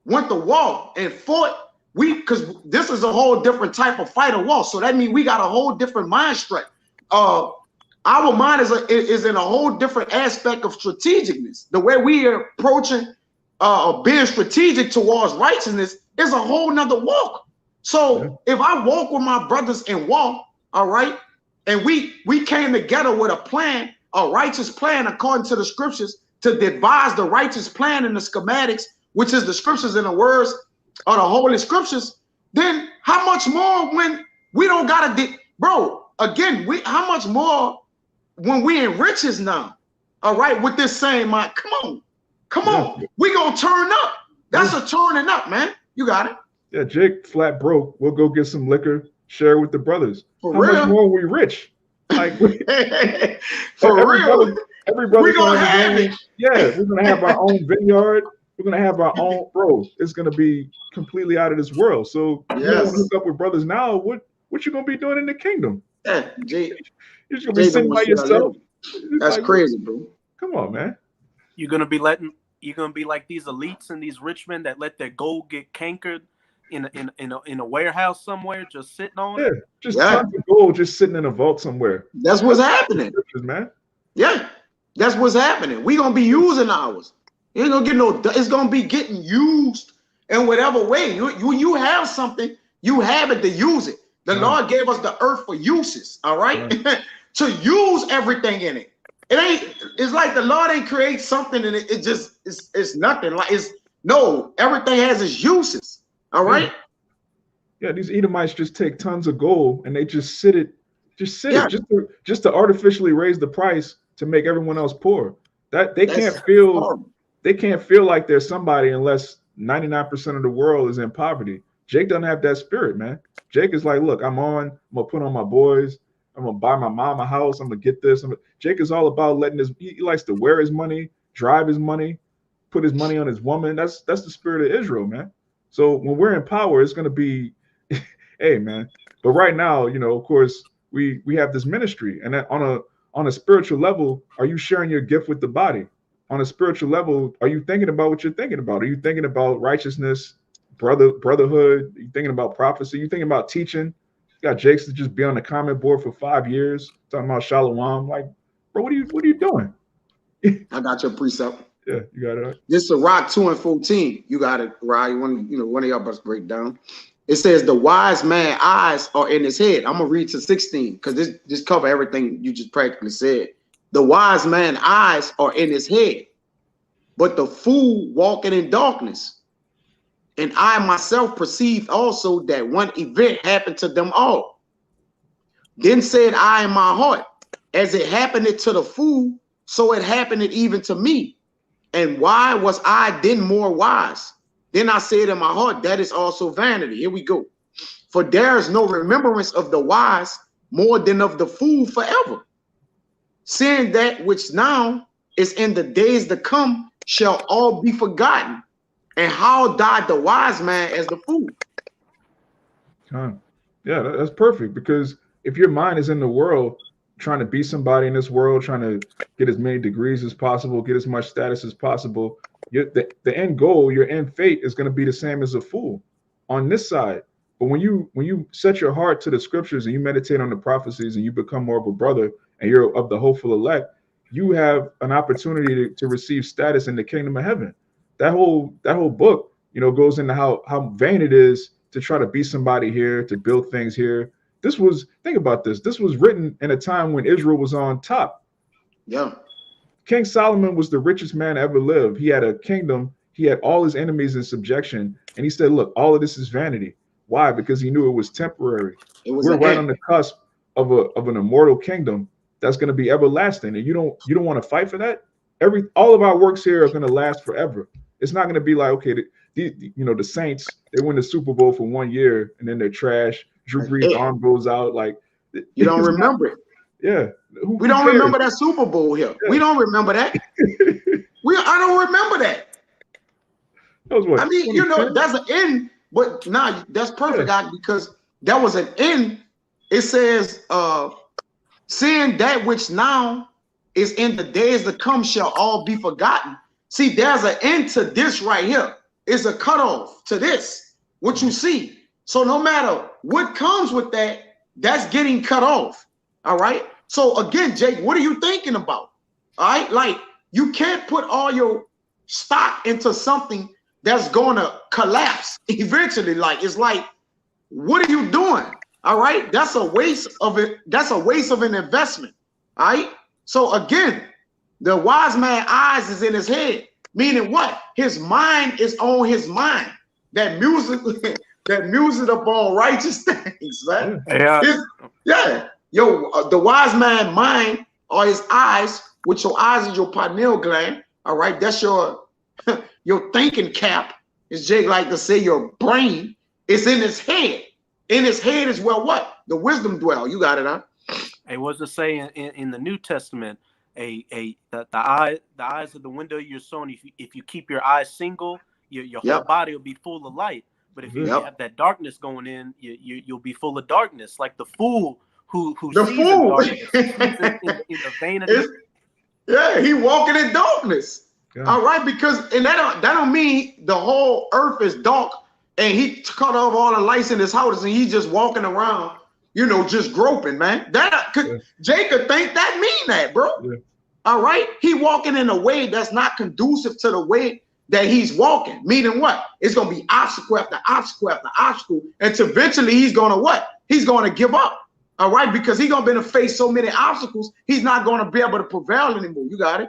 went to war and fought. Because this is a whole different type of fight or war. So that means we got a whole different mind strength. Our mind is in a whole different aspect of strategicness. The way we are approaching being strategic towards righteousness is a whole nother walk. So if I walk with my brothers and walk, all right, and we came together with a plan, a righteous plan according to the scriptures, to devise the righteous plan in the schematics, which is the scriptures and the words of the holy scriptures, then how much more when we don't gotta how much more when we in riches now, all right, with this same mind? Come on, we gonna turn up. That's a turning up, man. You got it. Yeah, Jake flat broke. We'll go get some liquor, share with the brothers. For how real? Much more are we rich? Like, for real, every brother we gonna have it. Yeah, we're gonna have our own vineyard. We're gonna have our own, bro. It's gonna be completely out of this world. So you don't want to hook up with brothers now. What you gonna be doing in the kingdom? Yeah, Jay, you're just gonna be sitting by yourself. That's crazy, bro. Come on, man. You're gonna be letting you're gonna be like these elites and these rich men that let their gold get cankered in a warehouse somewhere, just sitting on Yeah, it. just tons of gold just sitting in a vault somewhere. That's what's happening, man. Yeah, that's what's happening. We gonna be using ours. You ain't gonna get no. It's gonna be getting used in whatever way. You have something, you have it to use it. The Lord gave us the earth for uses. All right, to use everything in it. It ain't. It's like the Lord ain't create something and it just it's nothing. Like everything has its uses. All right. Yeah, these Edomites just take tons of gold and they just sit it just to artificially raise the price to make everyone else poor. That they can't feel like there's somebody unless 99% of the world is in poverty. Jake doesn't have that spirit, man. Jake is like, look, I'm gonna put on my boys. I'm gonna buy my mom a house. I'm gonna get this. Jake is all about letting he likes to wear his money, drive his money, put his money on his woman. That's the spirit of Israel, man. So when we're in power, it's gonna be, hey, man. But right now, of course, we have this ministry, and that on a spiritual level, are you sharing your gift with the body? On a spiritual level, are you thinking about what you're thinking about? Are you thinking about righteousness, brotherhood? Are you thinking about prophecy? Are you thinking about teaching? You got Jakes to just be on the comment board for 5 years talking about Shalom. Like, bro, what are you doing? I got your precept. Yeah, you got it. Right? This is Sirach 2:14. You got it, right? One of y'all must break down. It says the wise man's eyes are in his head. I'm gonna read to 16 because this cover everything you just practically said. The wise man's eyes are in his head, but the fool walking in darkness. And I myself perceived also that one event happened to them all. Then said I in my heart, as it happened to the fool, so it happened even to me. And why was I then more wise? Then I said in my heart, that is also vanity. Here we go. For there is no remembrance of the wise more than of the fool forever. Seeing that which now is in the days to come shall all be forgotten. And how died the wise man as the fool? Yeah, that's perfect. Because if your mind is in the world, trying to be somebody in this world, trying to get as many degrees as possible, get as much status as possible, the end goal, your end fate is going to be the same as a fool on this side. But when you set your heart to the scriptures and you meditate on the prophecies and you become more of a brother and you're of the hopeful elect, you have an opportunity to receive status in the kingdom of heaven. That whole book, goes into how vain it is to try to be somebody here, to build things here. Think about this. This was written in a time when Israel was on top. Yeah. King Solomon was the richest man ever lived. He had a kingdom. He had all his enemies in subjection. And he said, look, all of this is vanity. Why? Because he knew it was temporary. We're right on the cusp of an immortal kingdom that's going to be everlasting. And you don't want to fight for that? All of our works here are going to last forever. It's not going to be like, okay, the Saints, they win the Super Bowl for 1 year and then they're trash. Drew Brees' arm goes out. Like, you don't remember it. Yeah. We don't remember that Super Bowl here. Yeah. We don't remember that. I don't remember that. That was what, I mean, that's an end, but that's perfect, because that was an end. It says, seeing that which now is in the days to come shall all be forgotten. See, there's an end to this right here. It's a cutoff to this, what you see. So no matter what comes with that, that's getting cut off. All right. So again, Jake, what are you thinking about? All right. Like, you can't put all your stock into something that's going to collapse eventually. Like, it's like, what are you doing? All right. That's a waste of it. That's a waste of an investment. All right. So again, the wise man's eyes is in his head, meaning what? His mind is on his mind. That music upon righteous things, right? Yeah. The wise man's mind are his eyes, which your eyes is your pineal gland. All right, that's your thinking cap. As Jake like to say, your brain is in his head. In his head is where what? The wisdom dwell. You got it, huh? Hey, what's it say in the New Testament? The eyes are the window of your soul. If you keep your eyes single, your whole body will be full of light. But if you have that darkness going in, you'll be full of darkness, like the fool who sees in darkness, in the vein of he walking in darkness. Yeah. All right, because and that don't mean the whole earth is dark and he cut off all the lights in his house and he's just walking around, just groping, man. That could Jacob think that mean that, bro. Yeah. All right, he walking in a way that's not conducive to the way that he's walking. Meaning what? It's gonna be obstacle after obstacle after obstacle, and eventually he's gonna what? He's gonna give up. All right, because he's gonna face so many obstacles, he's not gonna be able to prevail anymore. You got it.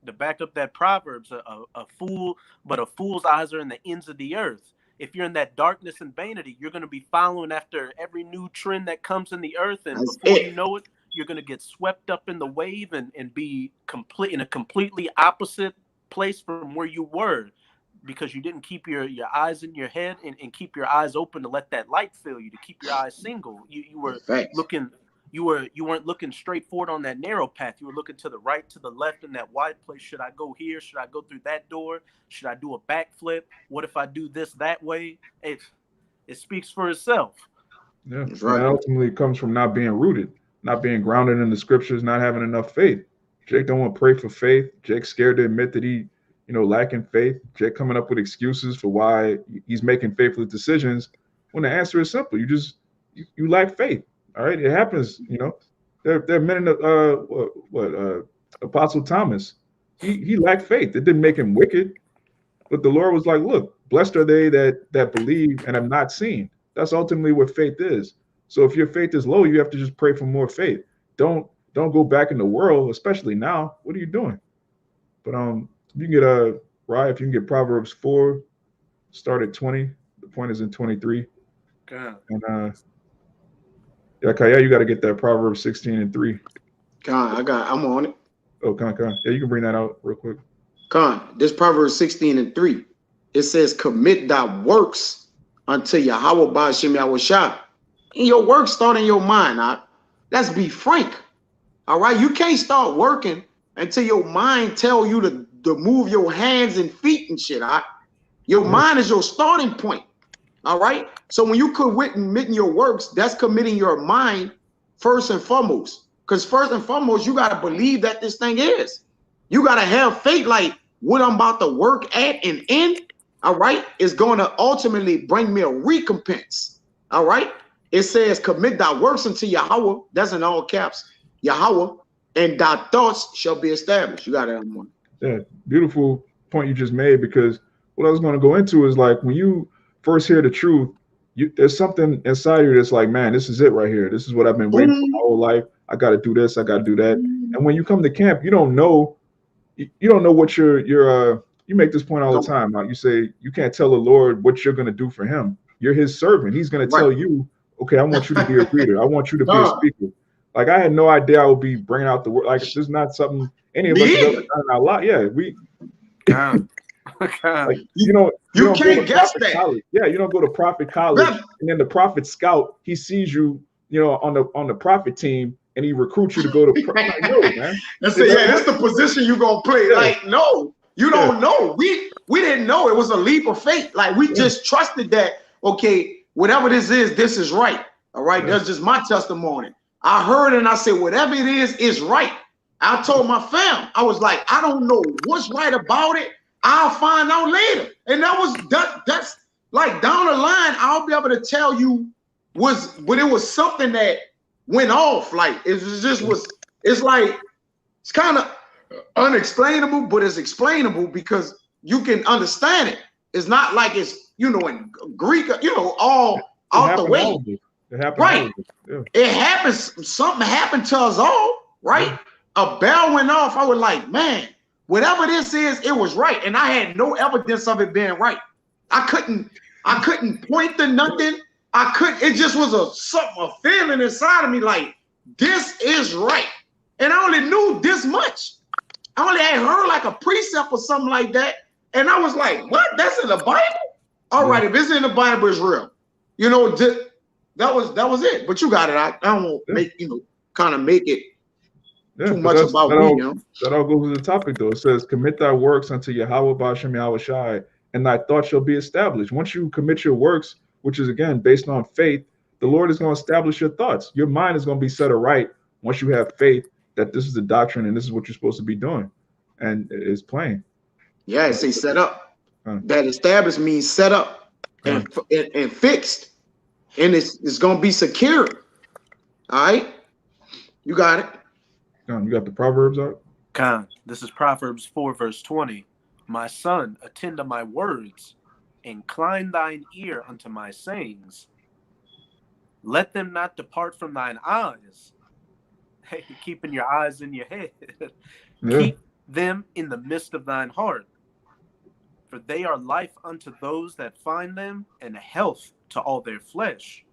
To back up that Proverbs, a fool's eyes are in the ends of the earth. If you're in that darkness and vanity, you're going to be following after every new trend that comes in the earth, and before you know it, you're going to get swept up in the wave and be in a completely opposite place from where you were, because you didn't keep your eyes in your head and keep your eyes open to let that light fill you, to keep your eyes single. You were looking. You weren't looking straight forward on that narrow path. You were looking to the right, to the left in that wide place. Should I go here? Should I go through that door? Should I do a backflip? What if I do this that way? It speaks for itself. Yeah, that's right. And ultimately it comes from not being rooted, not being grounded in the scriptures, not having enough faith. Jake don't want to pray for faith. Jake's scared to admit that he, lacking faith. Jake coming up with excuses for why he's making faithless decisions, when the answer is simple. You lack faith. All right, it happens. There are men in the Apostle Thomas. He lacked faith. It didn't make him wicked, but the Lord was like, "Look, blessed are they that believe and have not seen." That's ultimately what faith is. So if your faith is low, you have to just pray for more faith. Don't go back in the world, especially now. What are you doing? But you can get Rye, if you can get Proverbs 4, start at 20. The point is in 23. God. And yeah, Kaya, you got to get that Proverbs 16 and 3. I'm on it. Oh, Con. Yeah, you can bring that out real quick. This Proverbs 16 and 3. It says, commit thy works unto Yahweh by Shem Yahushua. And your work start in your mind. Let's be frank. All right, you can't start working until your mind tell you to move your hands and feet and shit. Your mind is your starting point. All right. So when you committing your works, that's committing your mind first and foremost. Because first and foremost, you got to believe that this thing is. You got to have faith like what I'm about to work at and in. All right. Is going to ultimately bring me a recompense. All right. It says commit thy works unto Yahweh. That's in all caps. Yahweh. And thy thoughts shall be established. You got it. Yeah. Beautiful point you just made, because what I was going to go into is like when you first hear the truth, there's something inside you that's like, man, this is it right here. This is what I've been waiting for my whole life. I got to do this. I got to do that. And when you come to camp, you don't know what you make this point all the time. Like you say, you can't tell the Lord what you're going to do for him. You're his servant. He's going to tell you, okay, I want you to be a reader. I want you to be a speaker. Like I had no idea I would be bringing out the word. Like this is not something any of us have ever done a lot. Yeah, like, you can't guess that. College. Yeah, you don't go to Prophet College, and then the Prophet Scout, he sees you, on the Prophet team, and he recruits you to go to. Like, no, man. That's the position you gonna play. Yeah. Like, no, you don't know. We didn't know. It was a leap of faith. Like we just trusted that. Okay, whatever this is right. All right, that's just my testimony. I heard and I said, whatever it is right. I told my fam, I was like, I don't know what's right about it. I'll find out later. And that's like down the line, I'll be able to tell you but it was something that went off. Like it's kind of unexplainable, but it's explainable because you can understand it. It's not like it's, in Greek, all out the way. It happened. Right. Yeah. It happens. Something happened to us all, right? Yeah. A bell went off. I was like, man, whatever this is, it was right. And I had no evidence of it being right. I couldn't point to nothing. It just was a feeling inside of me like, this is right. And I only knew this much. I only had heard like a precept or something like that. And I was like, what? That's in the Bible? All right, if it's in the Bible, it's real. That was it. But you got it. I don't want to make, kind of make it too much about me. That all goes with the topic, though. It says, commit thy works unto Yahweh B'Shem Yahushai, and thy thoughts shall be established. Once you commit your works, which is, again, based on faith, the Lord is going to establish your thoughts. Your mind is going to be set aright once you have faith that this is the doctrine and this is what you're supposed to be doing. And it's plain. Yeah, it say set up. Huh. That established means set up and fixed, and it's gonna be secure. All right, you got it. You got the Proverbs out? Khan, this is Proverbs 4, verse 20. My son, attend to my words, incline thine ear unto my sayings. Let them not depart from thine eyes. Hey, keeping your eyes in your head. Yeah. Keep them in the midst of thine heart. For they are life unto those that find them, and health to all their flesh.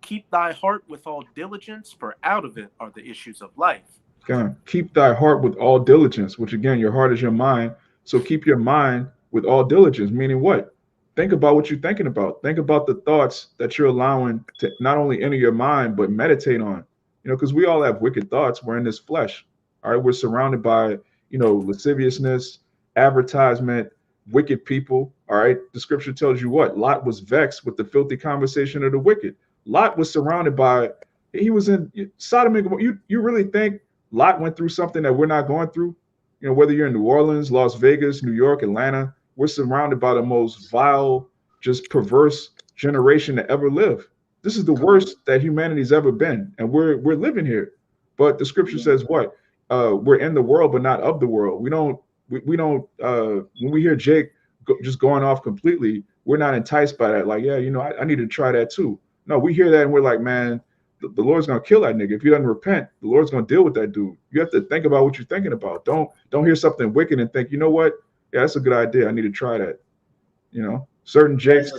Keep thy heart with all diligence, for out of it are the issues of life. God, keep thy heart with all diligence, which again, your heart is your mind. So keep your mind with all diligence, meaning what? Think about what you're thinking about. Think about the thoughts that you're allowing to not only enter your mind, but meditate on. You know, because we all have wicked thoughts. We're in this flesh. All right. We're surrounded by, you know, lasciviousness, advertisement, wicked people. All right. The scripture tells you what? Lot was vexed with the filthy conversation of the wicked. Lot was surrounded by, he was in Sodom and Gomorrah. You really think Lot went through something that we're not going through? You know, whether you're in New Orleans, Las Vegas, New York, Atlanta, we're surrounded by the most vile, just perverse generation to ever live. This is the worst that humanity's ever been, and we're living here. But the scripture says what? We're in the world, but not of the world. We don't. When we hear Jake just going off completely, we're not enticed by that. Like, yeah, you know, I need to try that too. No, we hear that and we're like, man, the Lord's gonna kill that nigga. If he doesn't repent, the Lord's gonna deal with that dude. You have to think about what you're thinking about. Don't hear something wicked and think, you know what? Yeah, that's a good idea. I need to try that. You know, certain Jakes.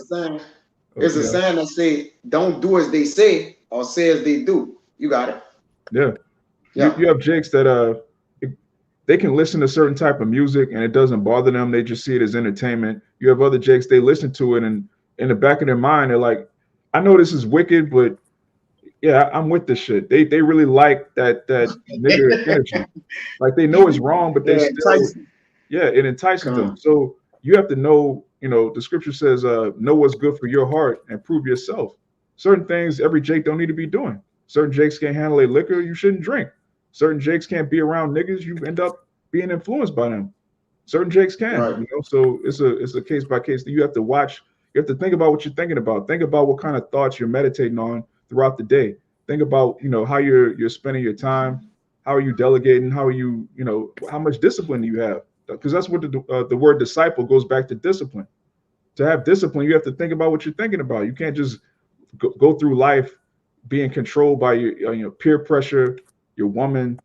It's a saying that say, don't do as they say or say as they do. You got it. Yeah. You have Jakes that they can listen to certain type of music and it doesn't bother them. They just see it as entertainment. You have other Jakes, they listen to it and in the back of their mind, they're like, I know this is wicked, but yeah, I'm with this shit. They really like that nigga energy. Like they know it's wrong, but they still, it entices them. So you have to know, you know, the scripture says, know what's good for your heart and prove yourself. Certain things every Jake don't need to be doing. Certain Jakes can't handle a liquor, you shouldn't drink. Certain Jakes can't be around niggas, you end up being influenced by them. Certain Jakes can, you know, so it's a case by case that you have to watch. You have to think about what you're thinking about. Think about what kind of thoughts you're meditating on throughout the day. Think about, you know, how you're spending your time. How are you delegating? How are you, you know, how much discipline do you have? Because that's what the word disciple goes back to discipline. To have discipline, you have to think about what you're thinking about. You can't just go through life being controlled by your peer pressure, your woman,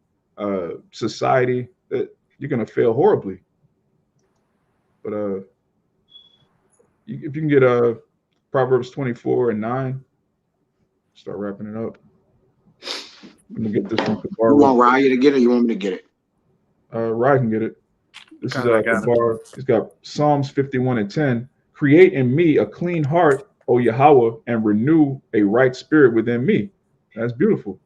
society. That you're gonna fail horribly. But if you can get Proverbs 24:9, start wrapping it up. I'm gonna get this from Kabar. You want Raya to get it? You want me to get it? Raya can get it. This is Kabar. He's got Psalms 51:10. Create in me a clean heart, O Yahweh, and renew a right spirit within me. That's beautiful.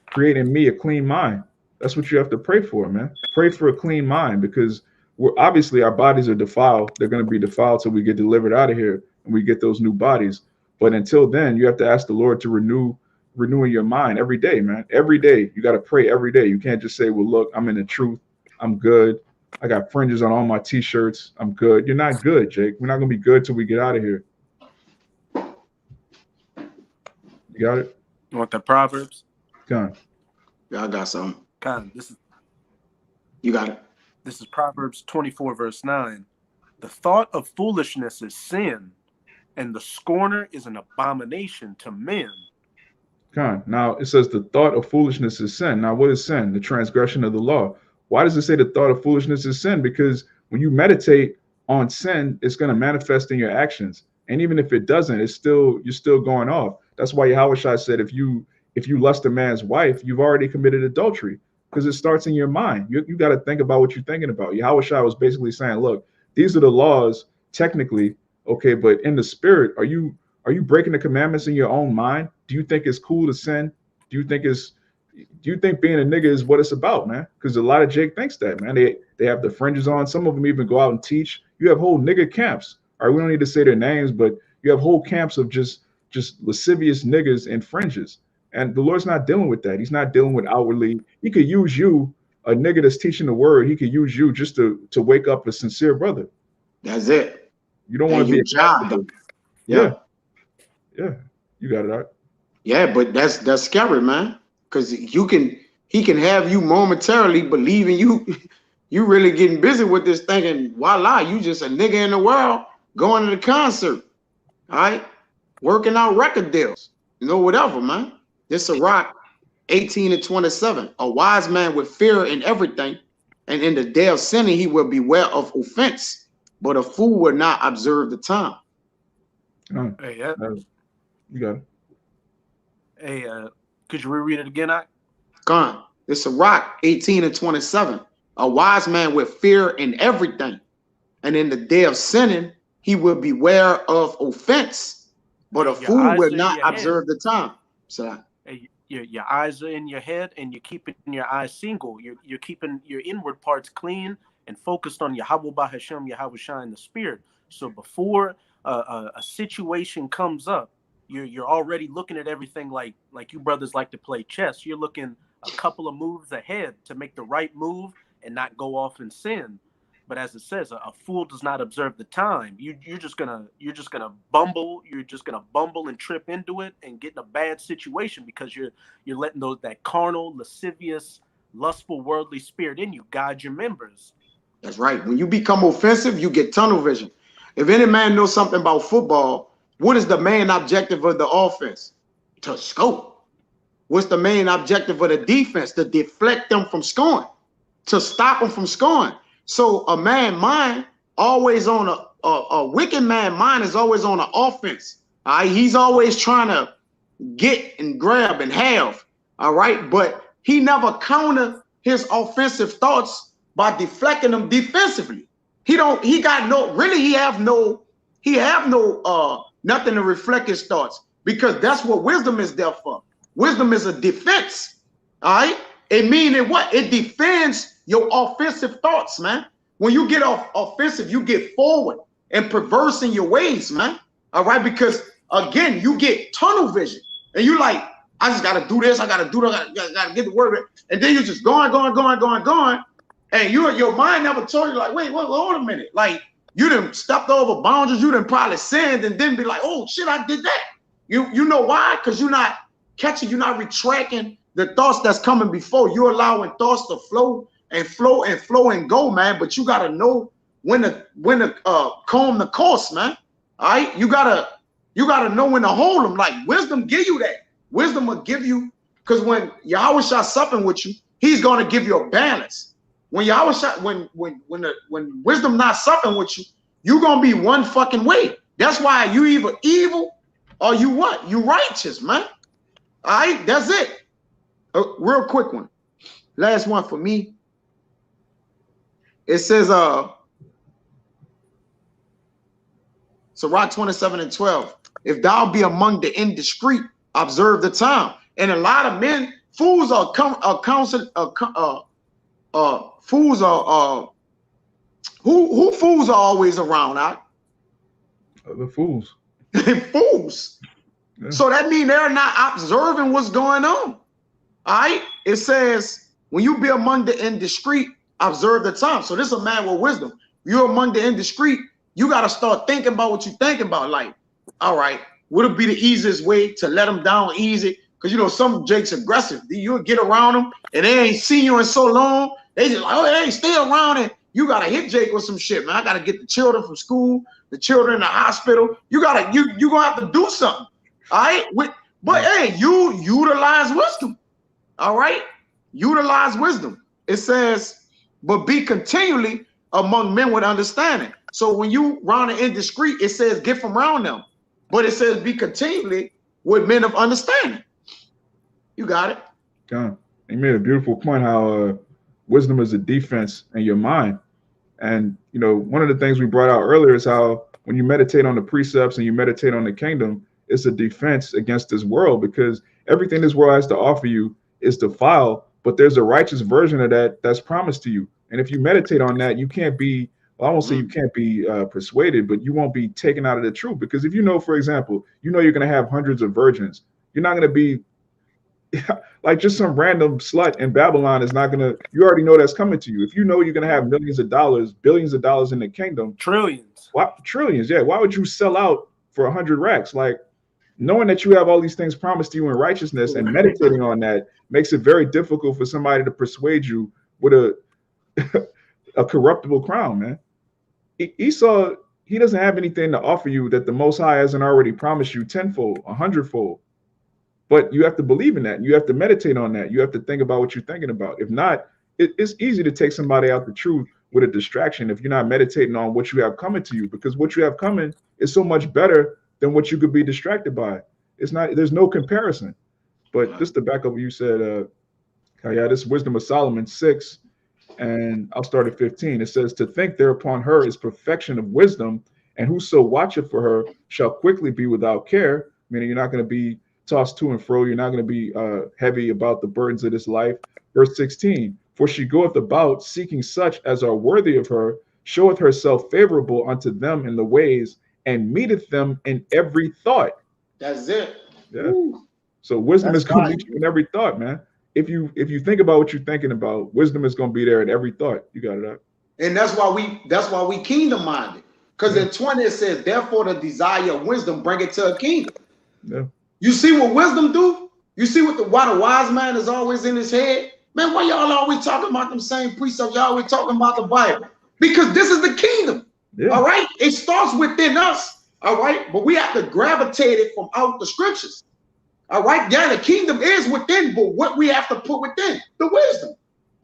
Create in me a clean mind. That's what you have to pray for, man. Pray for a clean mind, because we're obviously our bodies are defiled. They're going to be defiled till we get delivered out of here and we get those new bodies. But until then, you have to ask the Lord to renewing your mind every day, man. Every day. You got to pray every day. You can't just say, well, look, I'm in the truth. I'm good. I got fringes on all my t-shirts. I'm good. You're not good, Jake. We're not going to be good till we get out of here. You got it? You want the Proverbs? Con. Yeah, I got some. Con, you got it. This is Proverbs 24, verse 9. The thought of foolishness is sin, and the scorner is an abomination to men. Con. Now it says the thought of foolishness is sin. Now what is sin? The transgression of the law. Why does it say the thought of foolishness is sin? Because when you meditate on sin, it's going to manifest in your actions. And even if it doesn't, you're still going off. That's why Yahushua said, if you lust a man's wife, you've already committed adultery, because it starts in your mind. You got to think about what you're thinking about. Yahushua was basically saying, look, these are the laws technically, okay, but in the spirit, are you breaking the commandments in your own mind? Do you think it's cool to sin? Do you think being a nigga is what it's about, man? Because a lot of Jake thinks that, man. They have the fringes on. Some of them even go out and teach. You have whole nigga camps. All right, we don't need to say their names, but you have whole camps of just lascivious niggas and fringes. And the Lord's not dealing with that. He's not dealing with outwardly. He could use you a nigga that's teaching the word, he could use you just to wake up a sincere brother. That's it. You don't want to be a job done. Yeah. You got it out. Yeah, but that's scary, man. Because he can have you momentarily believing you really getting busy with this thing, and voila, you just a nigga in the world going to the concert, all right, working out record deals, whatever, man. This Sirach 18-27. A wise man with fear in everything, and in the day of sinning he will beware of offense, but a fool will not observe the time. Hey, you got it. Hey, could you reread it again, I? Gone. It's Sirach 18-27. A wise man with fear in everything, and in the day of sinning he will beware of offense, but a fool will not observe the time. So your eyes are in your head, and you're keeping your eyes single. You're keeping your inward parts clean and focused on Yahweh Bahashem, Yahweh Shai in the spirit. So before a situation comes up, you're already looking at everything like you brothers like to play chess. You're looking a couple of moves ahead to make the right move and not go off and sin. But as it says, a fool does not observe the time. You're just gonna bumble. You're just gonna bumble and trip into it and get in a bad situation because you're letting that carnal, lascivious, lustful, worldly spirit in you guide your members. That's right. When you become offensive, you get tunnel vision. If any man knows something about football, what is the main objective of the offense? To score. What's the main objective of the defense? To deflect them from scoring, to stop them from scoring. So a man mind always on a wicked man mind is always on the offense. All right, he's always trying to get and grab and have. All right, but he never counter his offensive thoughts by deflecting them defensively. He have no nothing to reflect his thoughts, because that's what wisdom is there for. Wisdom is a defense. All right, it means what? It defends your offensive thoughts, man. When you get offensive, you get forward and perverse in your ways, man. All right, because again, you get tunnel vision, and you like, I just gotta do this, I gotta do that, I gotta get the word, and then you're just going, and your mind never told you, like, wait, hold a minute, like you done stepped over boundaries, you done probably sinned, and then be like, oh shit, I did that. You know why? Because you're not catching, you're not retracting the thoughts that's coming before. You're allowing thoughts to flow and go, man. But you gotta know when to comb the course, man. All right, you gotta know when to hold them. Like wisdom give you that. Wisdom will give you, because when Yahweh Shai supping with you, he's gonna give you a balance. When Yahweh Shai, when wisdom not supping with you, you're gonna be one fucking way. That's why you either evil or you what? You righteous, man. All right, that's it. Real quick one. Last one for me. It says, Sirach 27-12. If thou be among the indiscreet, observe the time. And a lot of men, fools who fools are always around, right? The fools. Fools. Yeah. So that means they're not observing what's going on. All right. It says, when you be among the indiscreet, observe the time. So this is a man with wisdom. You're among the indiscreet. You got to start thinking about what you're thinking about. Like, all right, would it be the easiest way to let them down easy? Because, some Jake's aggressive. You'll get around them and they ain't seen you in so long. They just like, oh, hey, stay around it. You got to hit Jake with some shit, man. I got to get the children from school, the children in the hospital. You're going to have to do something. All right. But hey, you utilize wisdom. All right. Utilize wisdom. It says, but be continually among men with understanding. So when you round the indiscreet, it says get from around them. But it says be continually with men of understanding. You got it. God, you made a beautiful point how wisdom is a defense in your mind. And, one of the things we brought out earlier is how when you meditate on the precepts and you meditate on the kingdom, it's a defense against this world, because everything this world has to offer you is defiled, but there's a righteous version of that that's promised to you. And if you meditate on that, you can't be, well, I won't say you can't be persuaded, but you won't be taken out of the truth. Because if for example, you're going to have hundreds of virgins, you're not going to be like just some random slut in Babylon is not gonna. You already know that's coming to you. If you know you're gonna have millions of dollars, billions of dollars in the kingdom, trillions, trillions, yeah. Why would you sell out for 100 racks? Like knowing that you have all these things promised to you in righteousness and meditating on that makes it very difficult for somebody to persuade you with a corruptible crown, man. Esau, he doesn't have anything to offer you that the Most High hasn't already promised you tenfold, 100-fold. But you have to believe in that. And you have to meditate on that. You have to think about what you're thinking about. If not, it's easy to take somebody out the truth with a distraction if you're not meditating on what you have coming to you, because what you have coming is so much better than what you could be distracted by. It's not, there's no comparison. But just to back up what you said, yeah, this Wisdom of Solomon 6, and I'll start at 15. It says, to think thereupon her is perfection of wisdom, and whoso watcheth for her shall quickly be without care, meaning you're not going to be tossed to and fro. You're not going to be heavy about the burdens of this life. Verse 16, for she goeth about seeking such as are worthy of her, showeth herself favorable unto them in the ways, and meeteth them in every thought. That's it. Yeah. Ooh. So wisdom is going to meet you in every thought, man. If you think about what you're thinking about, wisdom is going to be there in every thought. You got it up. And that's why we kingdom minded. Because in 20 it says, therefore the desire of wisdom bring it to a kingdom. Yeah. You see what wisdom do? You see why the wise man is always in his head? Man, why y'all always talking about them same precepts? Y'all always talking about the Bible. Because this is the kingdom. Yeah. All right. It starts within us. All right. But we have to gravitate it from out the scriptures. All right. Yeah, the kingdom is within, but what we have to put within the wisdom.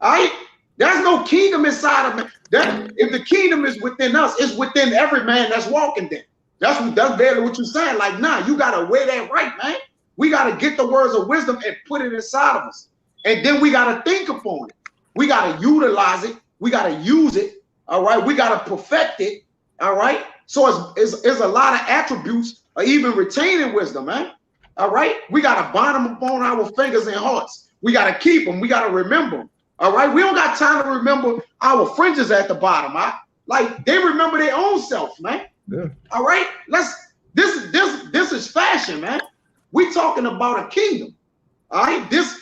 All right. There's no kingdom inside of man. If the kingdom is within us, it's within every man that's walking there. That's barely what you're saying. Like, nah, you gotta weigh that right, man. We gotta get the words of wisdom and put it inside of us. And then we gotta think upon it. We gotta utilize it. We gotta use it. All right. We gotta perfect it. All right. So it's a lot of attributes of even retaining wisdom, man. All right. We gotta bind them upon our fingers and hearts. We gotta keep them. We gotta remember them. All right. We don't got time to remember our fringes at the bottom. Like they remember their own self, man. Yeah. All right. This is fashion, man. We talking about a kingdom. All right. This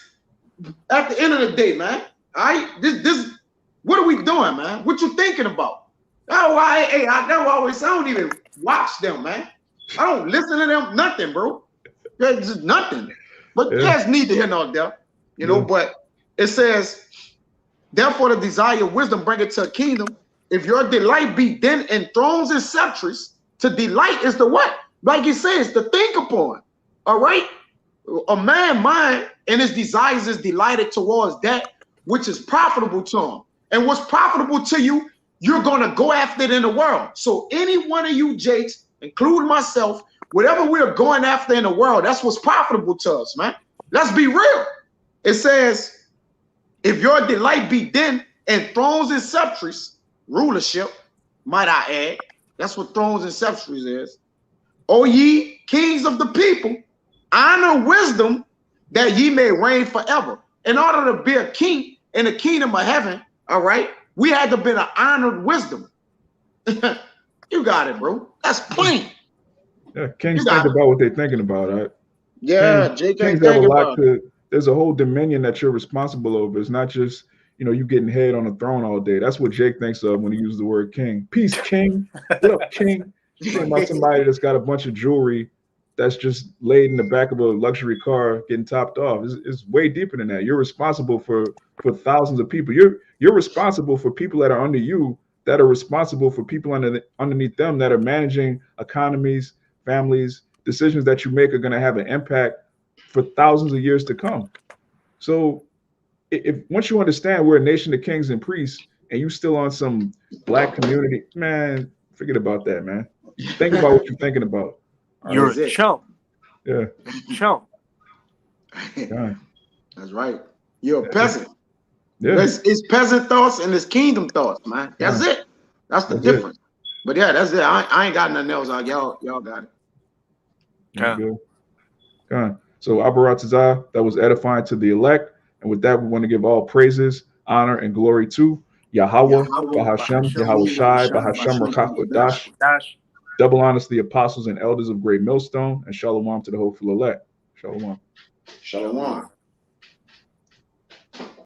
at the end of the day, man. All right. This what are we doing, man? What you thinking about? I don't even watch them, man. I don't listen to them, nothing, bro. There's just nothing. But there's need to hear no doubt, you know. But it says, therefore the desire of wisdom bring it to a kingdom. If your delight be then in thrones and sceptres, to delight is the what? Like it says, to think upon. All right. A man mind and his desires is delighted towards that which is profitable to him. And what's profitable to you, you're going to go after it in the world. So any one of you Jakes, including myself, whatever we're going after in the world, that's what's profitable to us, man. Let's be real. It says, if your delight be then in thrones and sceptres, rulership, might I add, that's what thrones and sceptres is. O ye kings of the people, honor wisdom that ye may reign forever. In order to be a king in the kingdom of heaven, all right, we had to be an honored wisdom. You got it, bro. That's plain. Yeah, kings think about what they're thinking about, right? Yeah, kings have a lot to. There's a whole dominion that you're responsible over. It's not just, you know, you getting head on a throne all day. That's what Jake thinks of when he uses the word king. Peace, king. What up, king? You're talking about somebody that's got a bunch of jewelry that's just laid in the back of a luxury car getting topped off. It's way deeper than that. You're responsible for thousands of people. You're responsible for people that are under you, that are responsible for people underneath them that are managing economies, families. Decisions that you make are going to have an impact for thousands of years to come. So if once you understand we're a nation of kings and priests and you still on some black community, man, forget about that, man. Think about what you're thinking about. You're a chump. Yeah. Chump. Yeah. That's right. You're a peasant. Yeah. It's peasant thoughts and it's kingdom thoughts, man. That's it. That's the difference. But yeah, that's it. I ain't got nothing else. Y'all got it. Yeah. So Abaratazah, that was edifying to the elect. And with that, we want to give all praises, honor, and glory to Yahweh, Bahashem, Yahweh Shai, Bahashem Rakach Dash. Double honors to the apostles and elders of Great Millstone, and shalom to the hopeful elect. Shalom. Shalom.